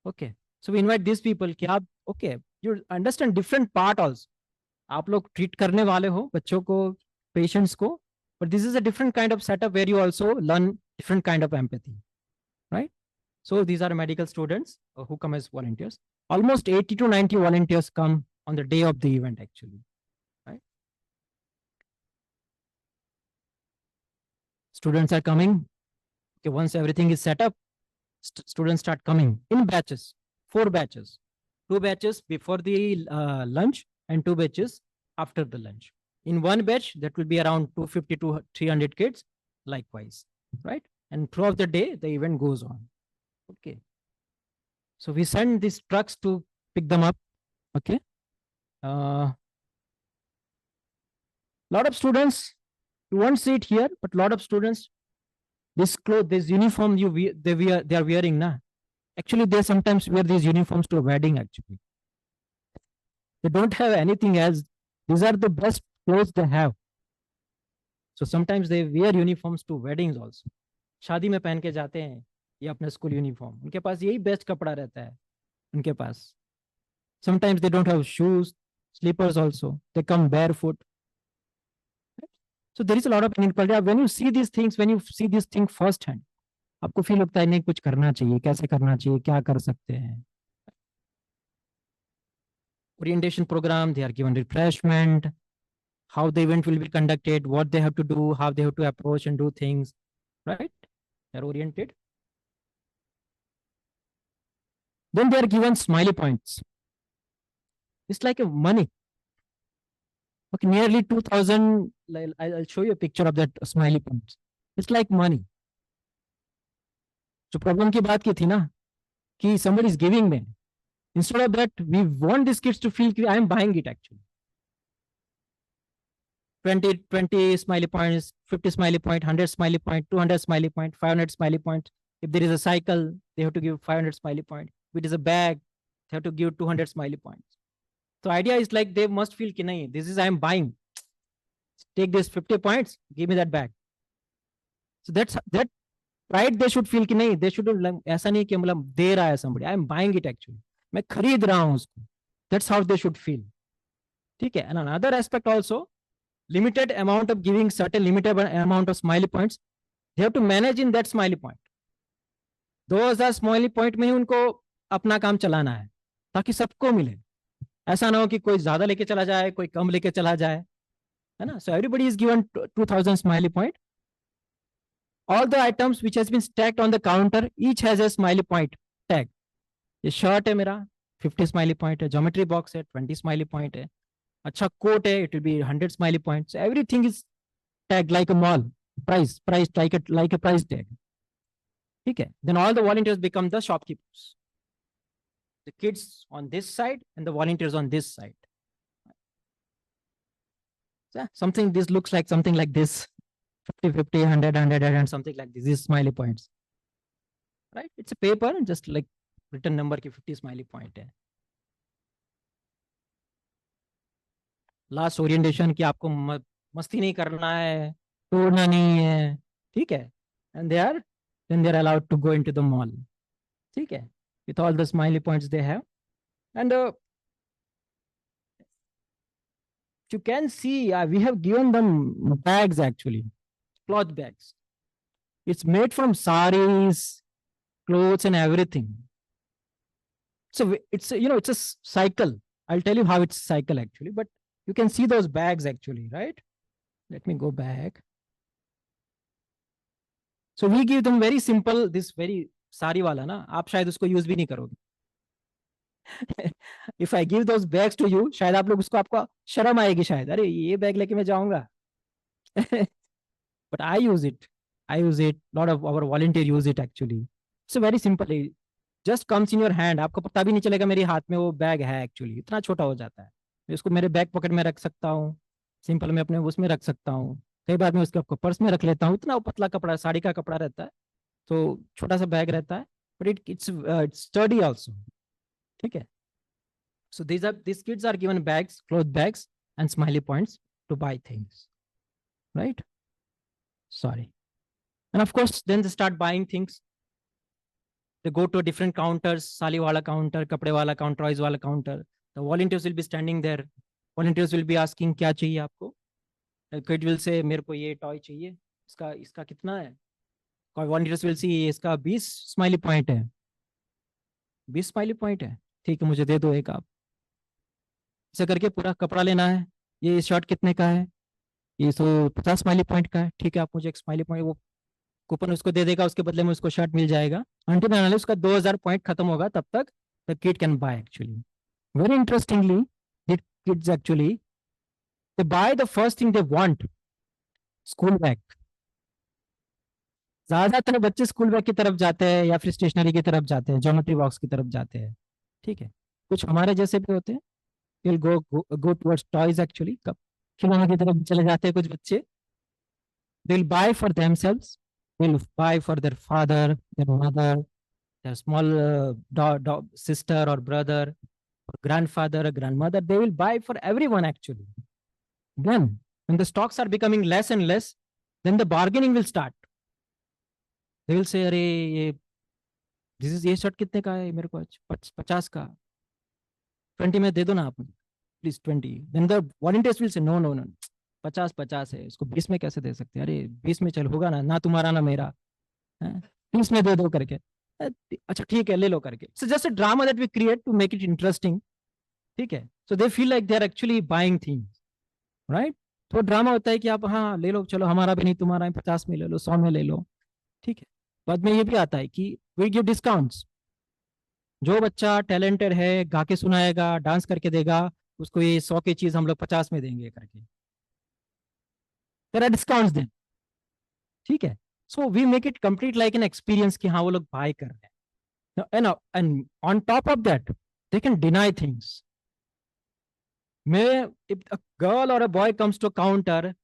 Okay. So we invite these people कि आप, okay, you understand different part also. आप लोग treat करने वाले हो बच्चों को, patients को, But this is a different kind of setup where you also learn different kind of empathy, right? So these are medical students who come as volunteers. Almost 80 to 90 volunteers come on the day of the event, actually, right? Students are coming. Okay, once everything is set up, students start coming in batches, 4 batches, 2 batches before the lunch and 2 batches after the lunch. In one batch, that will be around 250 to 300 kids, likewise, right? And throughout the day, the event goes on. Okay. So we send these trucks to pick them up. Okay. Lot of students, you won't see it here, but lot of students, this clothes, this uniform they are wearing, na. Actually, they sometimes wear these uniforms to a wedding. Actually, they don't have anything else. These are the best clothes they have. So sometimes they wear uniforms to weddings also. शादी में पहन के जाते हैं ये अपना school uniform, उनके पास यही बेस्ट कपड़ा रहता है उनके पास. Sometimes they don't have shoes, slippers also. They come barefoot. So there is a lot of inequality. When you see these things, when you see these things first hand, आपको feel होता है नहीं कुछ करना चाहिए, कैसे करना चाहिए, क्या कर सकते हैं. Orientation program, they are given refreshment, how the event will be conducted, what they have to do, how they have to approach and do things, right? They are oriented. Then they are given smiley points. It's like a money. Okay, nearly 2,000. I'll show you a picture of that smiley points. It's like money. जो problem की बात की थी ना कि somebody is giving me, instead of that we want these kids to feel I am buying it actually. 20 smiley points, 50 smiley point, 100 smiley point, 200 smiley point, 500 smiley point. If there is a cycle, they have to give 500 smiley point. If it is a bag, they have to give 200 smiley points. So idea is like they must feel कि नहीं, this is I am buying. Take this 50 points, give me that bag. So that pride they should feel कि नहीं, they should ऐसा नहीं कि मतलब दे रहा है somebody. I am buying it actually. मैं खरीद रहा हूँ उसको. That's how they should feel. ठीक है. And another aspect also, limited amount of giving certain limited amount of smiley points. They have to manage in that smiley point. 2000 smiley point में ही उनको अपना काम चलाना है ताकि सबको मिले. ऐसा ना हो कि कोई ज्यादा लेके चला जाए, कोई कम लेके चला जाए, है ना. So everybody is given 2000 smiley point. All the items which has been stacked on the counter, each has a smiley point tag. ये शर्ट है मेरा 50 स्माइली पॉइंट है, ज्योमेट्री बॉक्स है 20 स्माइली पॉइंट है, अच्छा कोट है it will be 100 smiley points. Everything is tag like a mall, price like a price tag. ठीक है. Then all the volunteers become the shopkeepers, the kids on this side and the volunteers on this side. Something this looks like something like this, 50 50 100 100 and something like this. These smiley points, right? It's a paper just like written number की 50 smiley point है. Last orientation की आपको मस्ती नहीं करना है, तोड़ना नहीं है, ठीक है. And they are allowed to go into the mall. ठीक है. With all the smiley points they have. And you can see we have given them bags actually, cloth bags. It's made from saris, clothes and everything. So it's it's a cycle. I'll tell you how it's cycle actually, but you can see those bags actually, right? Let me go back. So we give them very simple, this very sari wala na, आप शायद उसको use भी नहीं करोगे. If I give those bags to you, शायद आप लोग उसको, आपको शर्म आएगी शायद, अरे ये बैग लेके मैं जाऊंगा. But I use it. Lot of our volunteer use it actually. So very simple, just comes in your hand. आपको पता भी नहीं चलेगा मेरे हाथ में वो बैग है एक्चुअली, इतना छोटा हो जाता है. मैं उसको मेरे बैक पॉकेट में रख सकता हूँ, सिंपल में अपने उसमें रख सकता हूँ, कई बार मैं उसको पर्स में रख लेता हूँ. इतना पतला कपड़ा, साड़ी का कपड़ा रहता है, तो छोटा सा बैग रहता है, बट इट्स स्टडी आल्सो. ठीक है. So these kids are given bags, cloth bags and smiley points to buy things, right? Sorry. And of course then they start buying things. They go to different counters, sali wala counter, kapde wala counter, toys wala counter. The volunteers will be standing there. Volunteers will be asking, kya chahiye aapko? Kid will say मेरे को ये toy चाहिए, इसका इसका कितना है, volunteers will see इसका 20 smiley point है, 20 स्माइली पॉइंट है, ठीक है मुझे दे दो एक आप। ऐसे करके पूरा कपड़ा लेना है, ये शर्ट कितने का है, ये तो 50 स्माइली पॉइंट का है, ठीक है आप मुझे एक स्माइली पॉइंट, वो कूपन उसको दे देगा, उसके बदले में उसको शर्ट मिल जाएगा, अंटिल उसका 2000 पॉइंट खत्म होगा तब तक the kid can buy actually. Very interestingly the kids actually they by the first thing they want, school bag. ज्यादातर बच्चे स्कूल बैग की तरफ जाते हैं या फिर स्टेशनरी की तरफ जाते हैं, ज्योमेट्री बॉक्स की तरफ जाते हैं, ठीक है। कुछ हमारे जैसे भी होते हैं, will go towards toys actually, कब खिलौनों की तरफ चले जाते हैं कुछ बच्चे, they will buy for themselves, they will buy for their father, there mother, their small sister or brother or grandfather or grandmother, they will buy for everyone actually. Then when the stocks are becoming less and less, then the bargaining will start. They will say अरे ये this is, ये shirt कितने का है, मेरे को 50 का, 20 में दे दो ना आप मुझे please 20। Then the volunteers will say no no no, 50 50 है, इसको 20 में कैसे दे सकते हैं, अरे 20 में चल होगा ना, ना तुम्हारा ना मेरा, 30 में दे दो करके, अच्छा ठीक है ले लो करके, so just a drama that we create to make it interesting, ठीक है। So they feel like they are actually buying things, right. तो ड्रामा होता है कि आप हाँ ले लो, चलो हमारा भी नहीं तुम्हारा है, 50 में ले लो, 100 में ले लो, ठीक है। बाद में ये भी आता है कि वी गिव डिस्काउंट्स, जो बच्चा टैलेंटेड है गा के सुनाएगा डांस करके देगा, उसको ये 100 की चीज हम लोग 50 में देंगे करके, तेरा डिस्काउंट्स दें, ठीक है। So we make it complete like an experience कि हाँ वो लोग बाय कर रहे हैं, and on top of that they can deny things. मैं, if a girl or a boy comes to a counter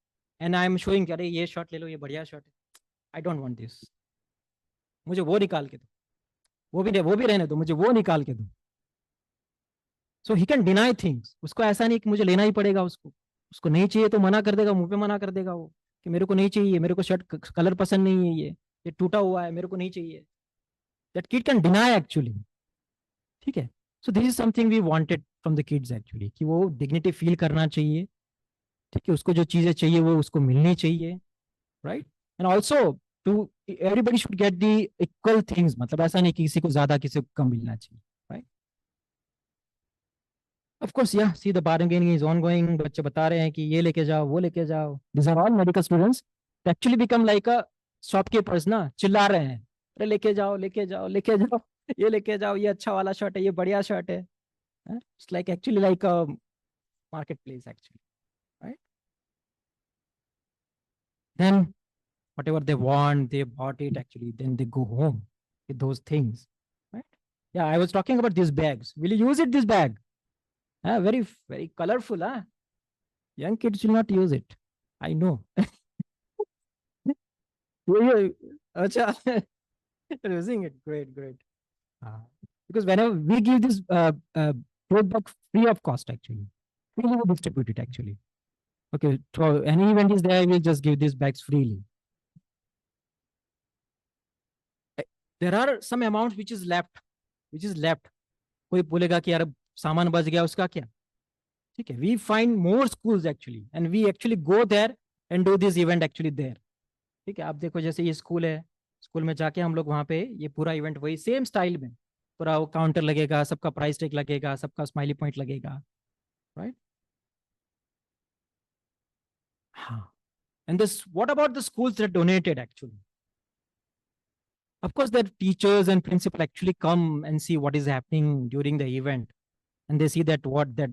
and I am showing अरे ये शर्ट ले लो, ये बढ़िया शर्ट है, आई डोंट वांट दिस, मुझे वो निकाल के दो, वो भी रहने दो, मुझे वो निकाल के दो। सो ही कैन डिनाई थिंग्स, उसको ऐसा नहीं कि मुझे लेना ही पड़ेगा, उसको उसको नहीं चाहिए तो मना कर देगा, मुंह पे मना कर देगा वो कि मेरे को नहीं चाहिए, मेरे को शर्ट कलर पसंद नहीं है, ये टूटा हुआ है, मेरे को नहीं चाहिए। That kid can deny actually, ठीक है। So this is something we wanted from the kids actually, कि वो डिग्निटी फील करना चाहिए, ठीक है, उसको जो चीजें चाहिए वो उसको मिलनी चाहिए, right. And also to everybody should get the equal things, मतलब ऐसा नहीं कि किसी को ज्यादा किसी को कम मिलना चाहिए, राइट। ऑफ कोर्स या see the bargaining is on going, बच्चे बता रहे हैं कि ये लेके जाओ वो लेके जाओ, this are all medical students actually become like a shopkeepers ना, चिल्ला रहे हैं अरे लेके जाओ लेके जाओ लेके जाओ, ये लेके जाओ, ये अच्छा वाला शर्ट है, ये बढ़िया शर्ट है, it's like actually like a market place actually, right. Then whatever they want, they bought it actually, then they go home with those things, right? Yeah, I was talking about these bags, will you use it, this bag, very very colorful, young kids will not use it, I know. Acha, using it, great great. uh, because whenever we give this tote bag free of cost actually, we will distribute it actually, okay, so any event is there we'll just give these bags freely. There are some amounts which is left, कोई बोलेगा कि यार सामान बच गया उसका क्या, ठीक है। We find more schools actually and we actually go there and do this event actually there, ठीक है। आप देखो जैसे ये स्कूल है, स्कूल में जाके हम लोग वहाँ पे ये पूरा इवेंट वही सेम स्टाइल में, पूरा वो काउंटर लगेगा, सबका प्राइस टैग लगेगा, सबका स्माइली पॉइंट लगेगा, राइट। हाँ, and this what about the schools that donated actually, of course their teachers and principal actually come and see what is happening during the event, and they see that what that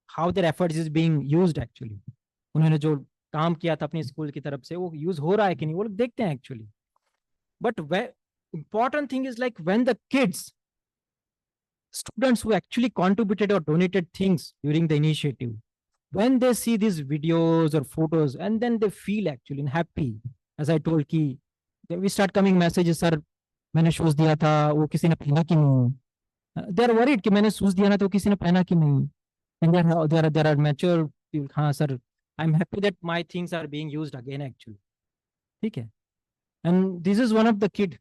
how their efforts is being used actually, उन्होंने जो काम किया था अपनी school की तरफ से वो यूज हो रहा है कि नहीं, वो लोग देखते हैं actually. But way important thing is like when the kids, students who actually contributed or donated things during the initiative, when they see these videos or photos and then they feel actually happy, as I told ki we start coming messages, sir मैंने shoes दिया था वो किसी ने पहना कि नहीं, they are worried कि मैंने शूज दिया ना तो किसी ने पहना कि नहीं, and there are mature people, हाँ sir I am happy that my things are being used again actually, ठीक है। And this is one of the kid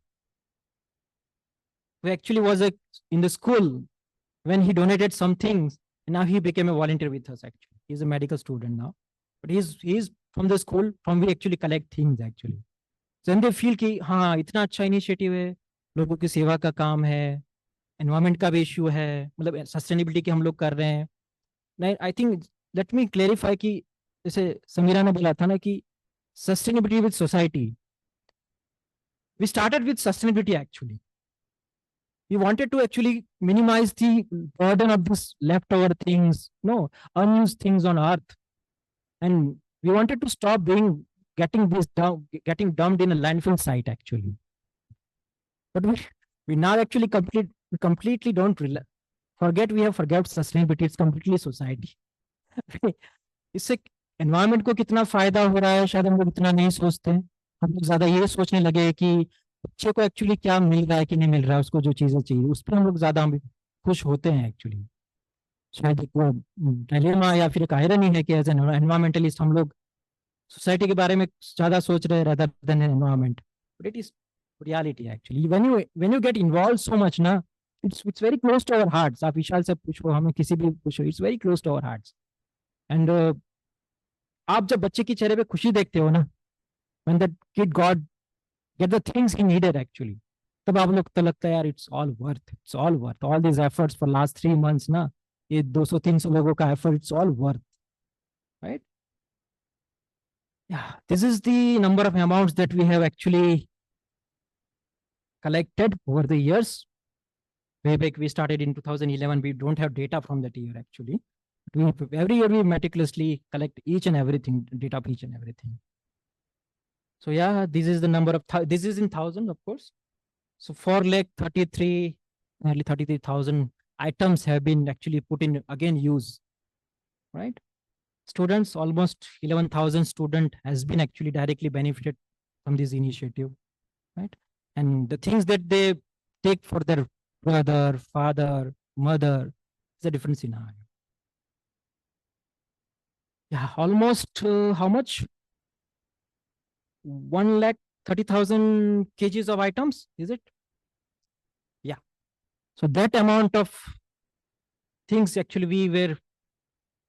who actually was in the school when he donated some things, and now he became a volunteer with us actually, he's a medical student now, but he's from the school from we actually collect things actually. So then they feel कि हाँ इतना अच्छा initiative है, लोगों की सेवा का काम है, एनवायरमेंट का भी इशू है, मतलब सस्टेनेबिलिटी के हम लोग कर रहे हैं. नहीं, I think let me clarify कि जैसे समीरा ने बोला था ना कि sustainability with society, we started with sustainability actually. We wanted to actually minimize the burden of this leftover things, no, unused things on earth. And we wanted to stop being getting dumped in a landfill site actually. But we now actually completely don't forget, we have forget sustainability. It's completely society. इससे environment को कितना फायदा हो रहा है शायद हम लोग इतना नहीं सोचते. हम लोग ज्यादा ये सोचने लगे कि बच्चे को एक्चुअली क्या मिल रहा है कि नहीं मिल रहा है, उसको जो चीजें चाहिए उस पर हम लोग ज्यादा हम खुश होते हैं एक्चुअली. शायद एक वो डायलेमा या फिर एक आयरनी है कि एज एन एनवायरमेंटलिस्ट हम लोग सोसाइटी के बारे में ज्यादा सोच रहे rather than environment. But it is reality actually. when you get involved so much ना, it's very close to our hearts. आप विशाल से पूछो, हमें किसी भी पूछो, it's very close to our hearts. And आप जब बच्चे की चेहरे पे खुशी देखते हो ना, when that kid get the things he needed actually, तब आप लोग तो लगता है यार it's all worth all these efforts for last 3 months ना, ये 200-300 लोगों का effort, it's all worth, right? Yeah, this is the number of amounts that we have actually collected over the years. Way back we started in 2011. We don't have data from that year actually. Every year we meticulously collect each and everything, data of each and everything. So yeah, this is the number of, this is in thousand, of course. So 4 lakh 33, nearly 33,000 items have been actually put in again use, right? Students, almost 11,000 student has been actually directly benefited from this initiative, right? And the things that they take for their brother, father, mother, is a different scenario. Yeah, almost how much? 1 lakh 30,000 kgs of items, is it? Yeah. So that amount of things actually we were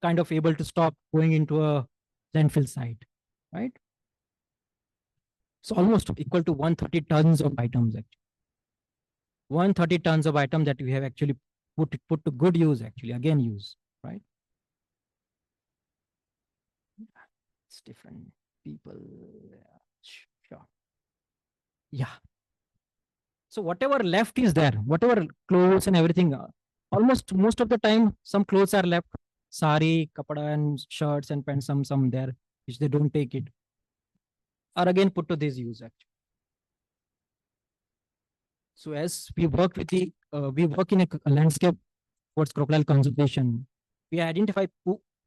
kind of able to stop going into a landfill site, right? So almost equal to 130 tons of items actually. 130 tons of items that we have actually put to good use actually, again use, right? It's different people. Yeah, sure. Yeah. So whatever left is there, whatever clothes and everything, almost most of the time, some clothes are left, sari, kapada, and shirts and pants, some there, which they don't take it, are again put to this use actually. So as we work with the, we work in a landscape towards crocodile conservation, we identify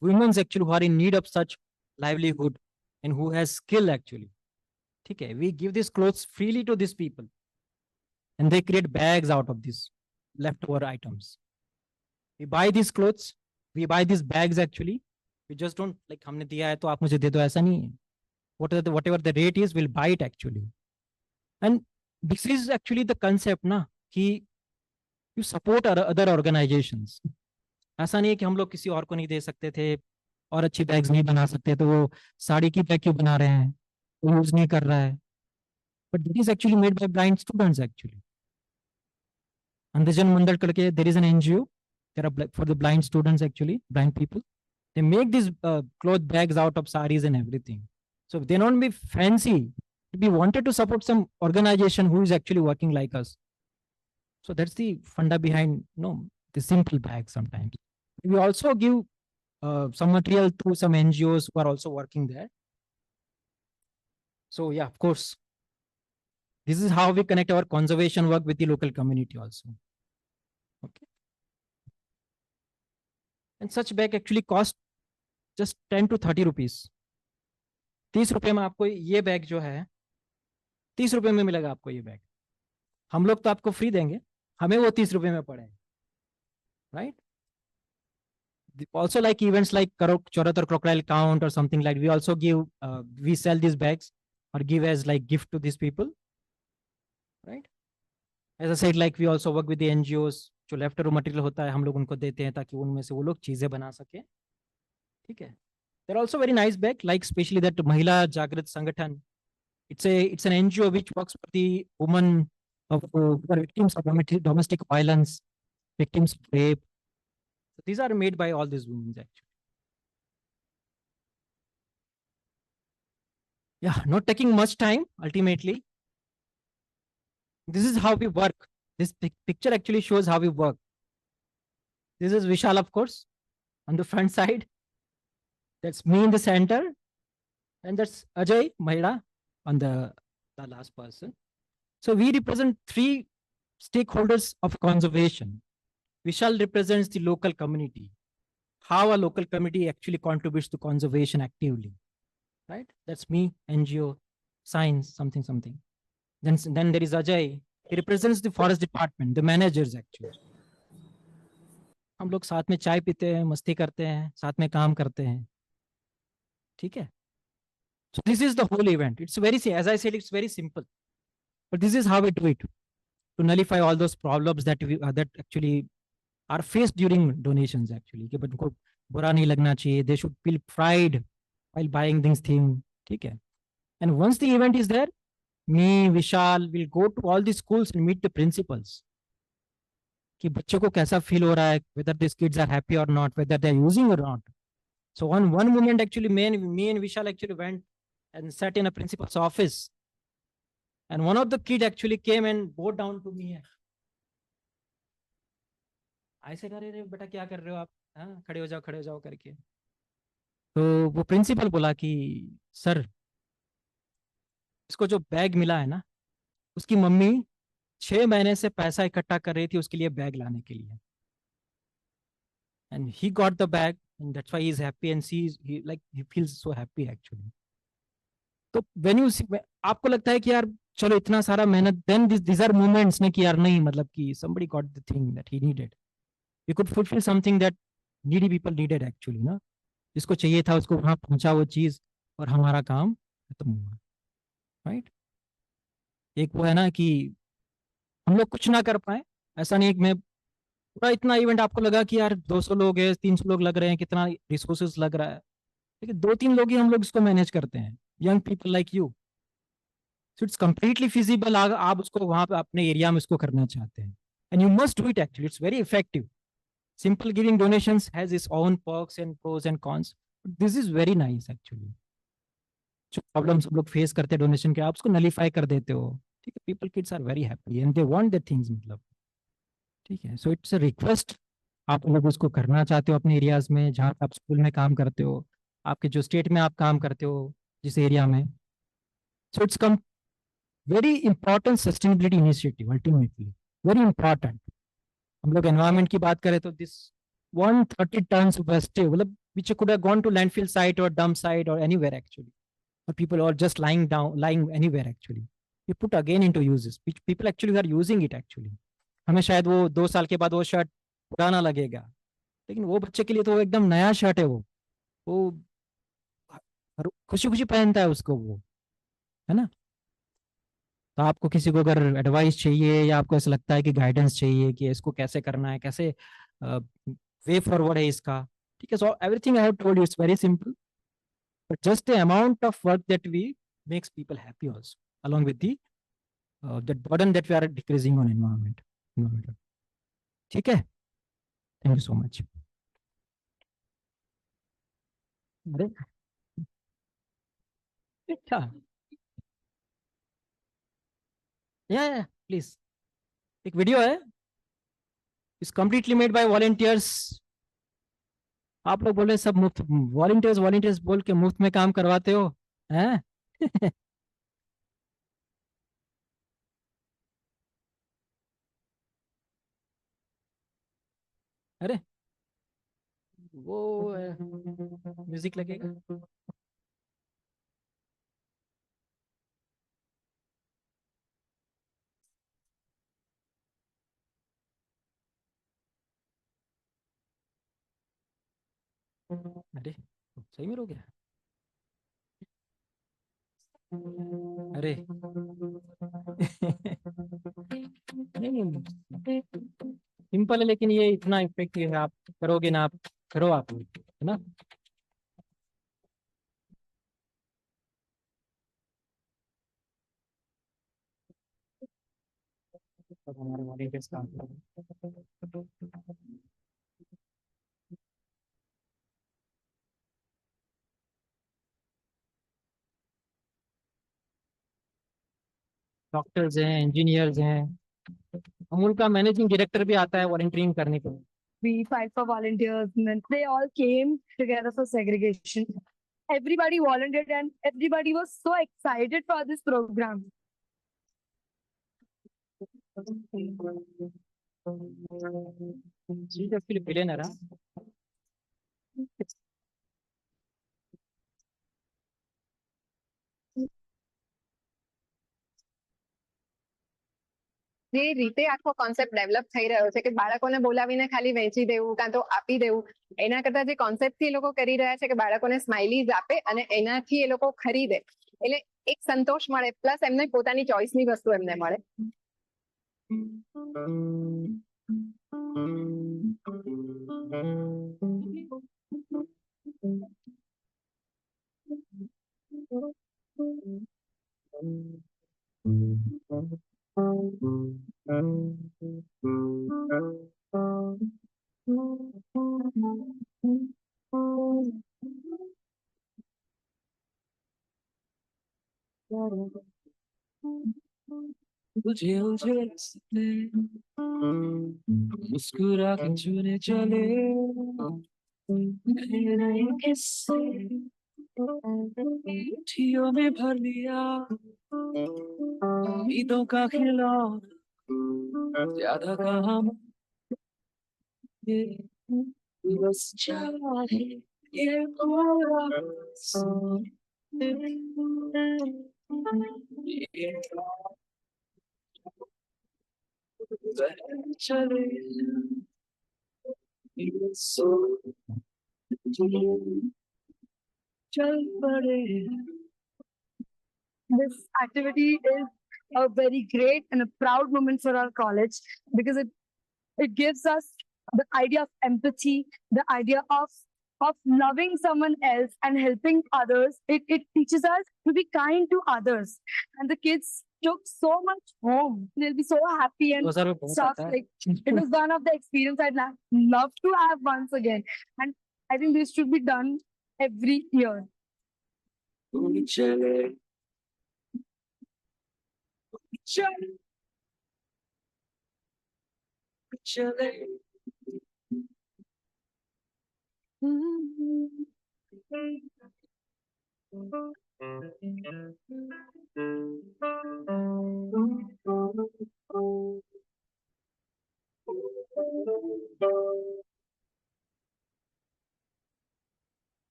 women actually who are in need of such livelihood and who has skill actually. Okay, we give these clothes freely to these people, and they create bags out of these leftover items. We buy these clothes, we buy these bags actually. We just don't like हमने दिया है तो आप मुझे दे दो, ऐसा नहीं है. Whatever the rate is, we'll buy it actually. And this is actually the concept ना कि you support other organizations. ऐसा नहीं है कि हम लोग किसी और को नहीं दे सकते थे और अच्छी बैग्स नहीं बना सकते, तो वो साड़ी की बैग क्यों बना रहे हैं, वो यूज नहीं कर रहा है. But this is actually made by blind students actually. Andhjan Mandal करके there is an NGO, there are for the blind students actually, blind people. They make these cloth bags out of saris and everything. So they don't be fancy. We wanted to support some organization who is actually working like us. So that's the funda behind the simple bag sometimes. We also give some material to some NGOs who are also working there. So yeah, of course, this is how we connect our conservation work with the local community also. Okay. And such bag actually cost just 10 to 30 rupees. 30 रुपए में आपको ये bag जो है, 30 रुपए में मिलेगा आपको ये बैग. हम लोग तो आपको फ्री देंगे, हमें वो 30 रुपए में पड़े, right? Also like events like Charotar crocodile count or something like, we also give, we sell these bags or give as like gift to these people, right? As I said, like we also work with the NGOs. जो left over material होता है हम लोग उनको देते हैं ताकि उनमें से वो लोग चीजें बना सके. ठीक है. There are also very nice back, like especially that Mahila Jagrat Sangathan. It's an NGO which works for the women of who are victims of domestic violence, victims of rape. So these are made by all these women actually. Yeah, not taking much time ultimately. This is how we work. This picture actually shows how we work. This is Vishal, of course, on the front side. That's me in the center. And that's Ajay Mahira on the last person. So we represent three stakeholders of conservation. Vishal represents the local community, how a local community actually contributes to conservation actively, right? That's me, NGO, science, something, something. Then there is Ajay. He represents the forest department, the managers actually. हम लोग साथ में चाय पीते हैं, मस्ती करते हैं, साथ में काम करते हैं, ठीक है? So this is the whole event. It's very, as I said, it's very simple, but this is how we do it to nullify all those problems that actually are faced during donations actually. कि उनको बुरा नहीं लगना चाहिए. They should feel pride while buying these things, ठीक है? And once the event is there, me, Vishal will go to all the schools and meet the principals. कि बच्चों को कैसा फील हो रहा है, whether these kids are happy or not, whether they are using or not. So on one moment, actually, me and Vishal actually went and sat in a principal's office. And one of the kid actually came and bowed down to me. ऐसे कर रहे बेटा क्या कर रहे हो आप, हाँ खड़े हो जाओ करके. तो वो प्रिंसिपल बोला कि सर इसको जो बैग मिला है ना, उसकी मम्मी 6 महीने से पैसा इकट्ठा कर रही थी उसके लिए बैग लाने के लिए. And he got the bag and that's why he's happy and he feels so happy actually. तो when you see, आपको लगता है कि यार चलो इतना सारा मेहनत, then these are moments ने कि यार नहीं मतलब कि somebody got the thing that he needed. We could fulfill something that needy people needed actually ना, जिसको चाहिए था उसको वहां पहुंचा वो चीज और हमारा काम खत्म हुआ, राइट? एक वो है ना कि हम लोग कुछ ना कर पाए, ऐसा नहीं कि मैं पूरा इतना इवेंट आपको लगा कि यार 200 लोग है, 300 लोग लग रहे हैं, कितना रिसोर्सेज लग रहा है, लेकिन 2-3 लोग ही हम लोग इसको मैनेज करते हैं, young people like you. So it's completely feasible. आप उसको वहां पे अपने एरिया में इसको करना चाहते हैं and you must do it actually. It's very effective. Simple giving donations has its own perks and pros and cons. But this is very nice actually. जो प्रॉब्लम्स हम लोग फेस करते हैं डोनेशन के, आप उसको नलीफाई कर देते हो, ठीक है? People kids are very happy and they want the things मतलब, ठीक है? So it's a request. आप लोग उसको करना चाहते हो अपने एरियाज में, जहाँ पे आप स्कूल में काम करते हो, आपके जो स्टेट में आप काम करते हो जिस एरिया में. So it's come very important sustainability initiative ultimately, very important. हम लोग एनवायरमेंट की बात करें तो दिस 130 tons of waste मतलब which could have gone to landfill site or dump site or anywhere actually, or people are just lying anywhere actually, you put again into uses which people actually are using it actually. हमें शायद वो 2 साल के बाद वो shirt पुराना लगेगा, लेकिन वो बच्चे के लिए तो वो एकदम नया शर्ट है. वो खुशी खुशी पहनता है उसको वो, है ना? तो आपको किसी को अगर एडवाइस चाहिए या आपको ऐसा लगता है कि गाइडेंस चाहिए कि इसको कैसे करना है, कैसे वे फॉरवर्ड है इसका, ठीक है? So everything I have told you it's very simple, but just the amount of work that we makes people happy also, along with the that burden that we are decreasing on environment. ठीक है? Thank you so much. अरे अच्छा, या please. एक video है, is completely made by volunteers. आप लोग बोल रहे हैं सब मुफ्त, वॉलंटियर्स वॉलंटियर्स बोल के मुफ्त में काम करवाते हो हैं? अरे वो म्यूजिक लगेगा. अरे सही में रो गया. अरे नहीं, सिंपल है लेकिन ये इतना इफेक्टिव है. आप करोगे ना, आप करो, आप है ना? अब हमारे वॉलंटियर्स काम डॉक्टर्स हैं, इंजीनियर्स हैं, अमूल का मैनेजिंग डायरेक्टर भी आता है वॉलंटियरिंग करने के लिए। We fight for volunteers, and then they all came together for segregation. Everybody volunteered, and everybody was so excited for this program. She's actually billionaire, huh? જે રીતે આખો કોન્સેપ્ટ ડેવલપ થઈ રહ્યો છે કે બાળકોને બોલાવીને ખાલી વેચી દેવું કાં તો આપી દેવું, એના કરતા જે કોન્સેપ્ટથી લોકો કરી રહ્યા છે કે બાળકોને સ્માઇલીઝ આપે અને એનાથી એ લોકો ખરીદે, એટલે એક સંતોષ મળે, પ્લસ એમને પોતાની ચોઇસની વસ્તુ એમને મળે. तुझे उलझे रास्ते मुस्कुरा के चुने चले नए नए किस्से मुट्ठियों में भर लिया उम्मीदों का खिलौना ज्यादा कहाँ ये बस चाहे ये पूरा ये चले ये सो चल पड़े. This activity is a very great and a proud moment for our college because it gives us the idea of empathy, the idea of loving someone else and helping others. It teaches us to be kind to others, and the kids took so much home. They'll be so happy and sir बहुत stuff. आता है. Like it was one of the experience I'd love to have once again, and I think this should be done every year. चले चले चले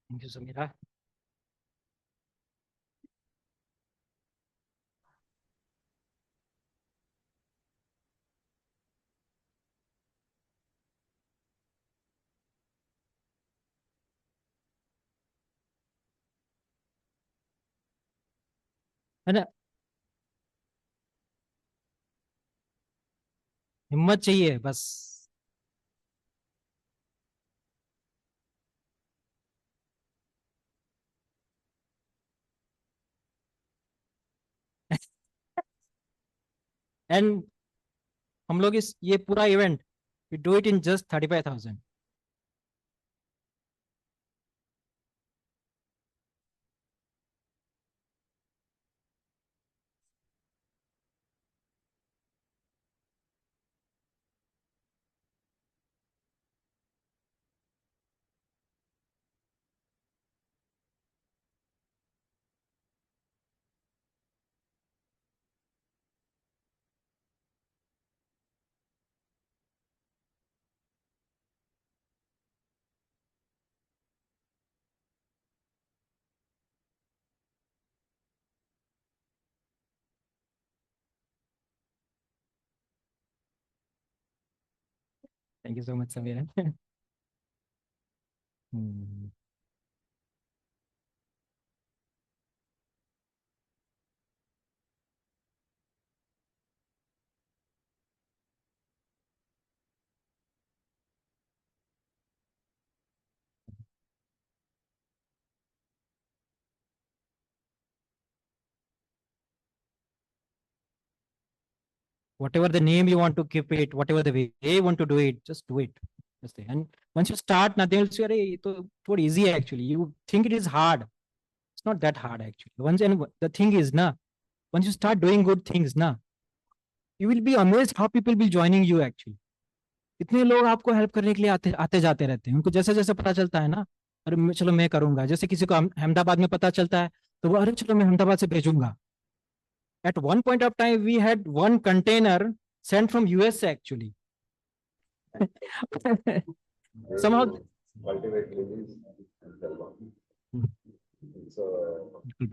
thank you Samira. है ना, हिम्मत चाहिए बस. एंड हम लोग इस ये पूरा event we do it in just 35,000. Thank you so much Samira. whatever the name you want to keep it, whatever the way you want to do it, just do it. Just say. And once you start, now they'll say, "Arey, it's easy actually." You think it is hard. It's not that hard actually. Once and the thing is, na, once you start doing good things, na, you will be amazed how people will joining you actually. इतने लोग आपको help करने के लिए आते आते जाते रहते हैं। उनको जैसे जैसे पता चलता है ना, अरे चलो मैं करूंगा। जैसे किसी को अहमदाबाद में पता चलता है तो वो, अरे चलो मैं अहमदाबाद से भेजूंगा। At one point of time, we had one container sent from US actually. Somehow.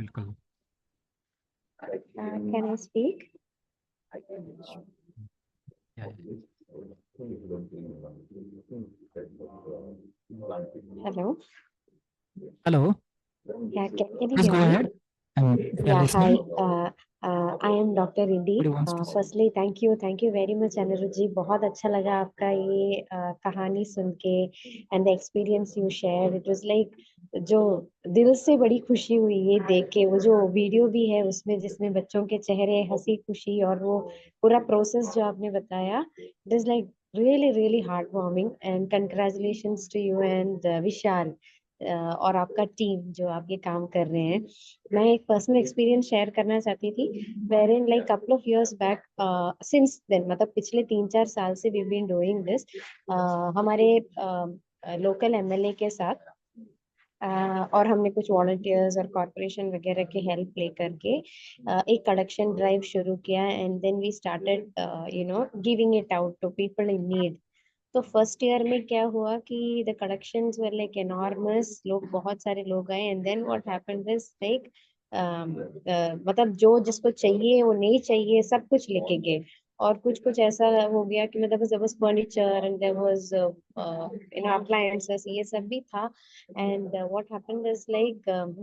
बिल्कुल। Can I speak? Yeah. Hello. Hello. Yeah, can you Please hear go me? ahead. Yeah, hi. I am Dr. Indy. What wants to say? Firstly, thank you very much, Anirudh ji. बहुत अच्छा लगा आपका ये कहानी सुन के and the experience you shared. It was like जो दिल से बड़ी खुशी हुई ये देख के। वो जो वीडियो भी है उसमें जिसमें बच्चों के चेहरे हंसी खुशी और वो पूरा प्रोसेस जो आपने बताया, it is like really heartwarming and congratulations to you and विशाल और आपका टीम जो आप ये काम कर रहे हैं। मैं एक पर्सनल एक्सपीरियंस शेयर करना चाहती थी, where in like couple of years back since then, मतलब पिछले 3-4 साल से वी बीन डूइंग दिस। हमारे लोकल एमएलए के साथ और हमने कुछ वॉलंटियर्स और कॉर्पोरेशन वगैरह के हेल्प ले करके एक कलेक्शन ड्राइव शुरू किया and then we started giving it out to people in need. तो फर्स्ट ईयर में क्या हुआ कि the collections were like enormous, लोग बहुत सारे लोग आए and then what happened is like मतलब जो जिसको चाहिए वो नहीं चाहिए सब कुछ लेके गए। और कुछ ऐसा हो गया कि मतलब there was furniture and there was appliances, ये सब भी था। And what happened is like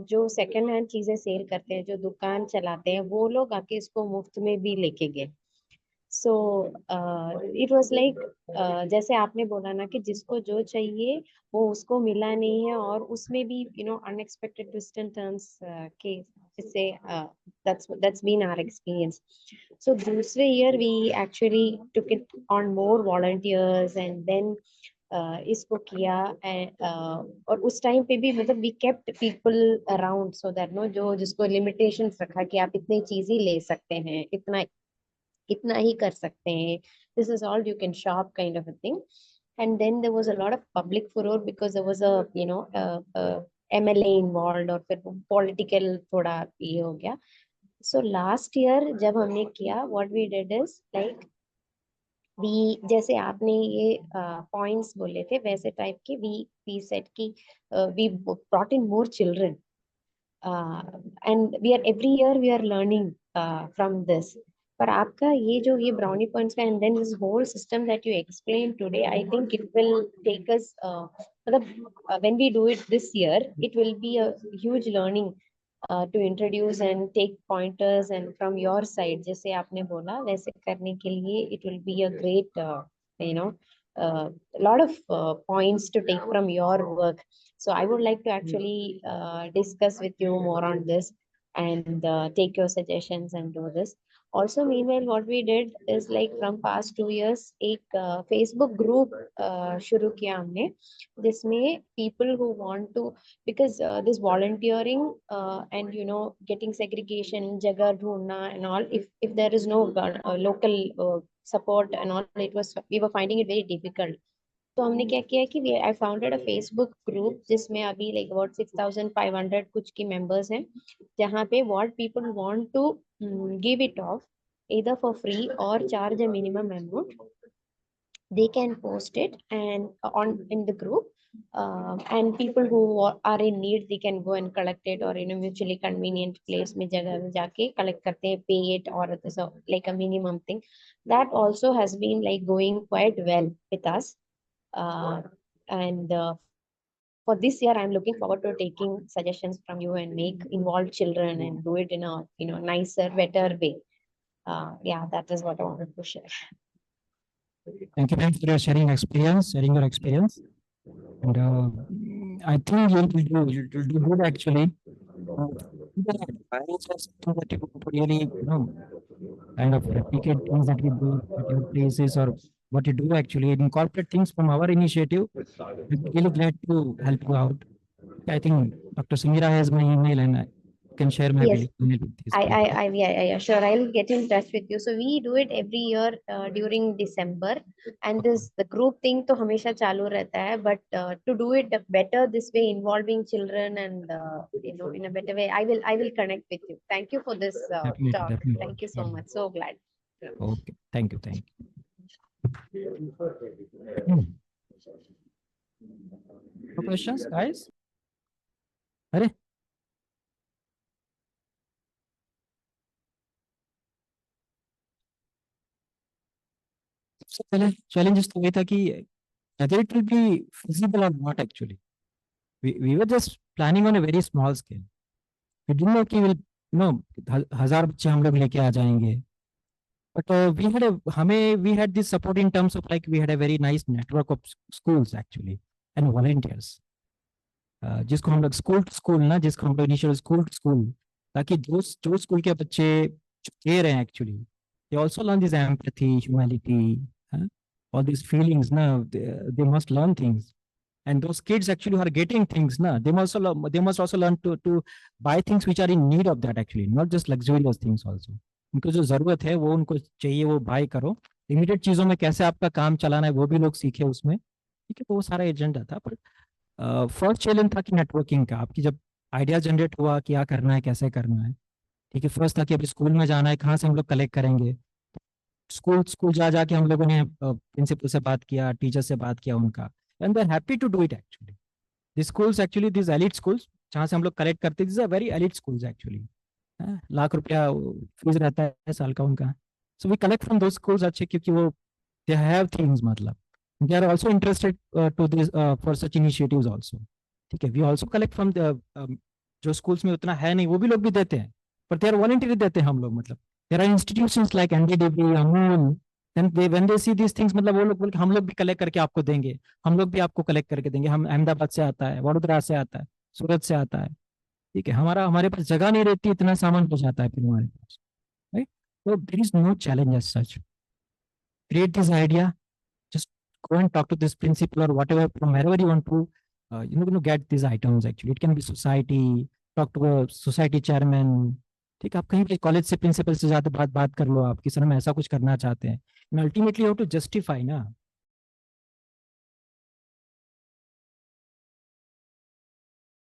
जो सेकंड हैंड चीजें सेल करते हैं, जो दुकान चलाते हैं, वो लोग आके इसको मुफ्त में भी लेके गए। सो इट वाज लाइक जैसे आपने बोला ना कि जिसको जो चाहिए वो उसको मिला नहीं है, और उसमें भी अनएक्सपेक्टेड ट्विस्ट एंड टर्न्स के जिससे that's been our experience. So दूसरे year we actually took it on more volunteers and then इसको किया और उस टाइम पे भी मतलब we kept people around so that जो जिसको limitations रखा कि आप इतनी चीज ही ले सकते हैं, इतना ही कर सकते हैं, this is all you can shop kind of a thing. And then there was a lot of public furor because there was a MLA involved और फिर political थोड़ा ये हो गया। So last year जब हमने किया, what we did is like we, जैसे आपने ये पॉइंट्स बोले थे वैसे टाइप के we said कि we brought in more children and we are every year we are learning from this. पर आपका ये brownie points का and then this whole system that you explained today, I think it will take us मतलब when we do it this year, it will be a huge learning to introduce and take pointers and from your side जैसे आपने बोला वैसे करने के लिए it will be a great lot of points to take from your work. So I would like to actually discuss with you more on this and take your suggestions and do this. Also, meanwhile, what we did is like from past 2 years, एक Facebook group शुरू किया हमने, जिसमें people who want to, because this volunteering and getting segregation, जगह ढूंढना and all, if there is no local support and all, we were finding it very difficult. तो हमने क्या किया कि I founded a Facebook group जिसमें अभी like about 6,500 कुछ की members हैं, जहाँ पे what people want to give it off either for free or charge a minimum amount, they can post it and on in the group and people who are in need, they can go and collect it or in a mutually convenient place में जगह में जाके collect करते हैं, pay it or so like a minimum thing. That also has been like going quite well with us. And for this year, I'm looking forward to taking suggestions from you and make involved children and do it in a nicer, better way. Yeah, that is what I wanted to share. Thank you, ma'am, for your sharing your experience. And I think you'll do good actually. Yeah, I just think that you really, kind of replicate things that we do at your places or what you do actually, and incorporate things from our initiative. I'm really glad to help you out. I think Dr. Samira has my email and I can share my Yes, email with these people. yeah, sure. I'll get in touch with you. So we do it every year during December, and the group thing to hamesha chalu rehta hai. But to do it better this way, involving children and in a better way, I will connect with you. Thank you for this Definitely, talk. definitely. Thank you so much. So glad. Okay, thank you, thank you. No questions, guys? अरे सबसे पहले challenges तो ये था कि whether it will be feasible or not actually. We were just planning on a very small scale. We didn't know कि will no 1000 बच्चे हम लोग लेके आ जाएंगे. But we had this support in terms of like we had a very nice network of schools actually and volunteers. जिसको हम लोग school to school ना, जिसको हम लोग इनिशियल स्कूल टू स्कूल, ताकि जो स्कूल के बच्चे जो दे रहे हैं actually they also learn this empathy, humanity, all these feelings na, they must learn things, and those kids actually who are getting things na, they must also learn to buy things which are in need of that actually, not just luxurious things also. उनको जो जरूरत है वो उनको चाहिए, वो bye करो. Limited चीजों में कैसे आपका काम चलाना है वो भी लोग सीखे उसमें. ठीक है, तो वो सारा एजेंडा था. पर फर्स्ट चैलेंज था कि नेटवर्किंग का, आपकी जब आइडिया जनरेट हुआ क्या करना है कैसे करना है. ठीक है, फर्स्ट था कि अभी स्कूल में जाना है, कहाँ से हम लोग कलेक्ट करेंगे. स्कूल स्कूल जा जाके हम लोगों ने प्रिंसिपल से बात किया, टीचर से बात किया उनका, and they are happy to do it actually. This schools actually, this elite schools जहाँ से हम लोग कलेक्ट करते, this are very elite schools actually. ₹1,00,000 fees रहता है साल का उनका. सो वी कलेक्ट फ्रॉम दो स्कूल्स अच्छे, क्योंकि वो दे हैव थिंग्स, मतलब they are also interested to this for such initiatives also. ठीक है, we also collect from the जो schools में उतना है नहीं वो भी लोग भी देते हैं, पर they are voluntary देते हैं हम लोग. मतलब there are institutions like NDDB, Amul, then when they see these things, मतलब वो लोग बोल के हम लोग भी कलेक्ट करके आपको देंगे, हम लोग भी आपको कलेक्ट करके देंगे. हम अहमदाबाद से आता है, वडोदरा से आता है, सूरत से आता है. ठीक है, हमारे पास जगह नहीं रहती, इतना सामान पहुंचाता है फिर हमारे पास, राइट. तो there is no challenge as such. Create this idea, just go and talk to this principal or whatever from wherever you want to get these items actually. It can be society, talk to a society chairman. ठीक है, आप कहीं भी college से principal से जाते बात बात कर लो आप कि सर हम ऐसा कुछ करना चाहते हैं. And ultimately you have to justify ना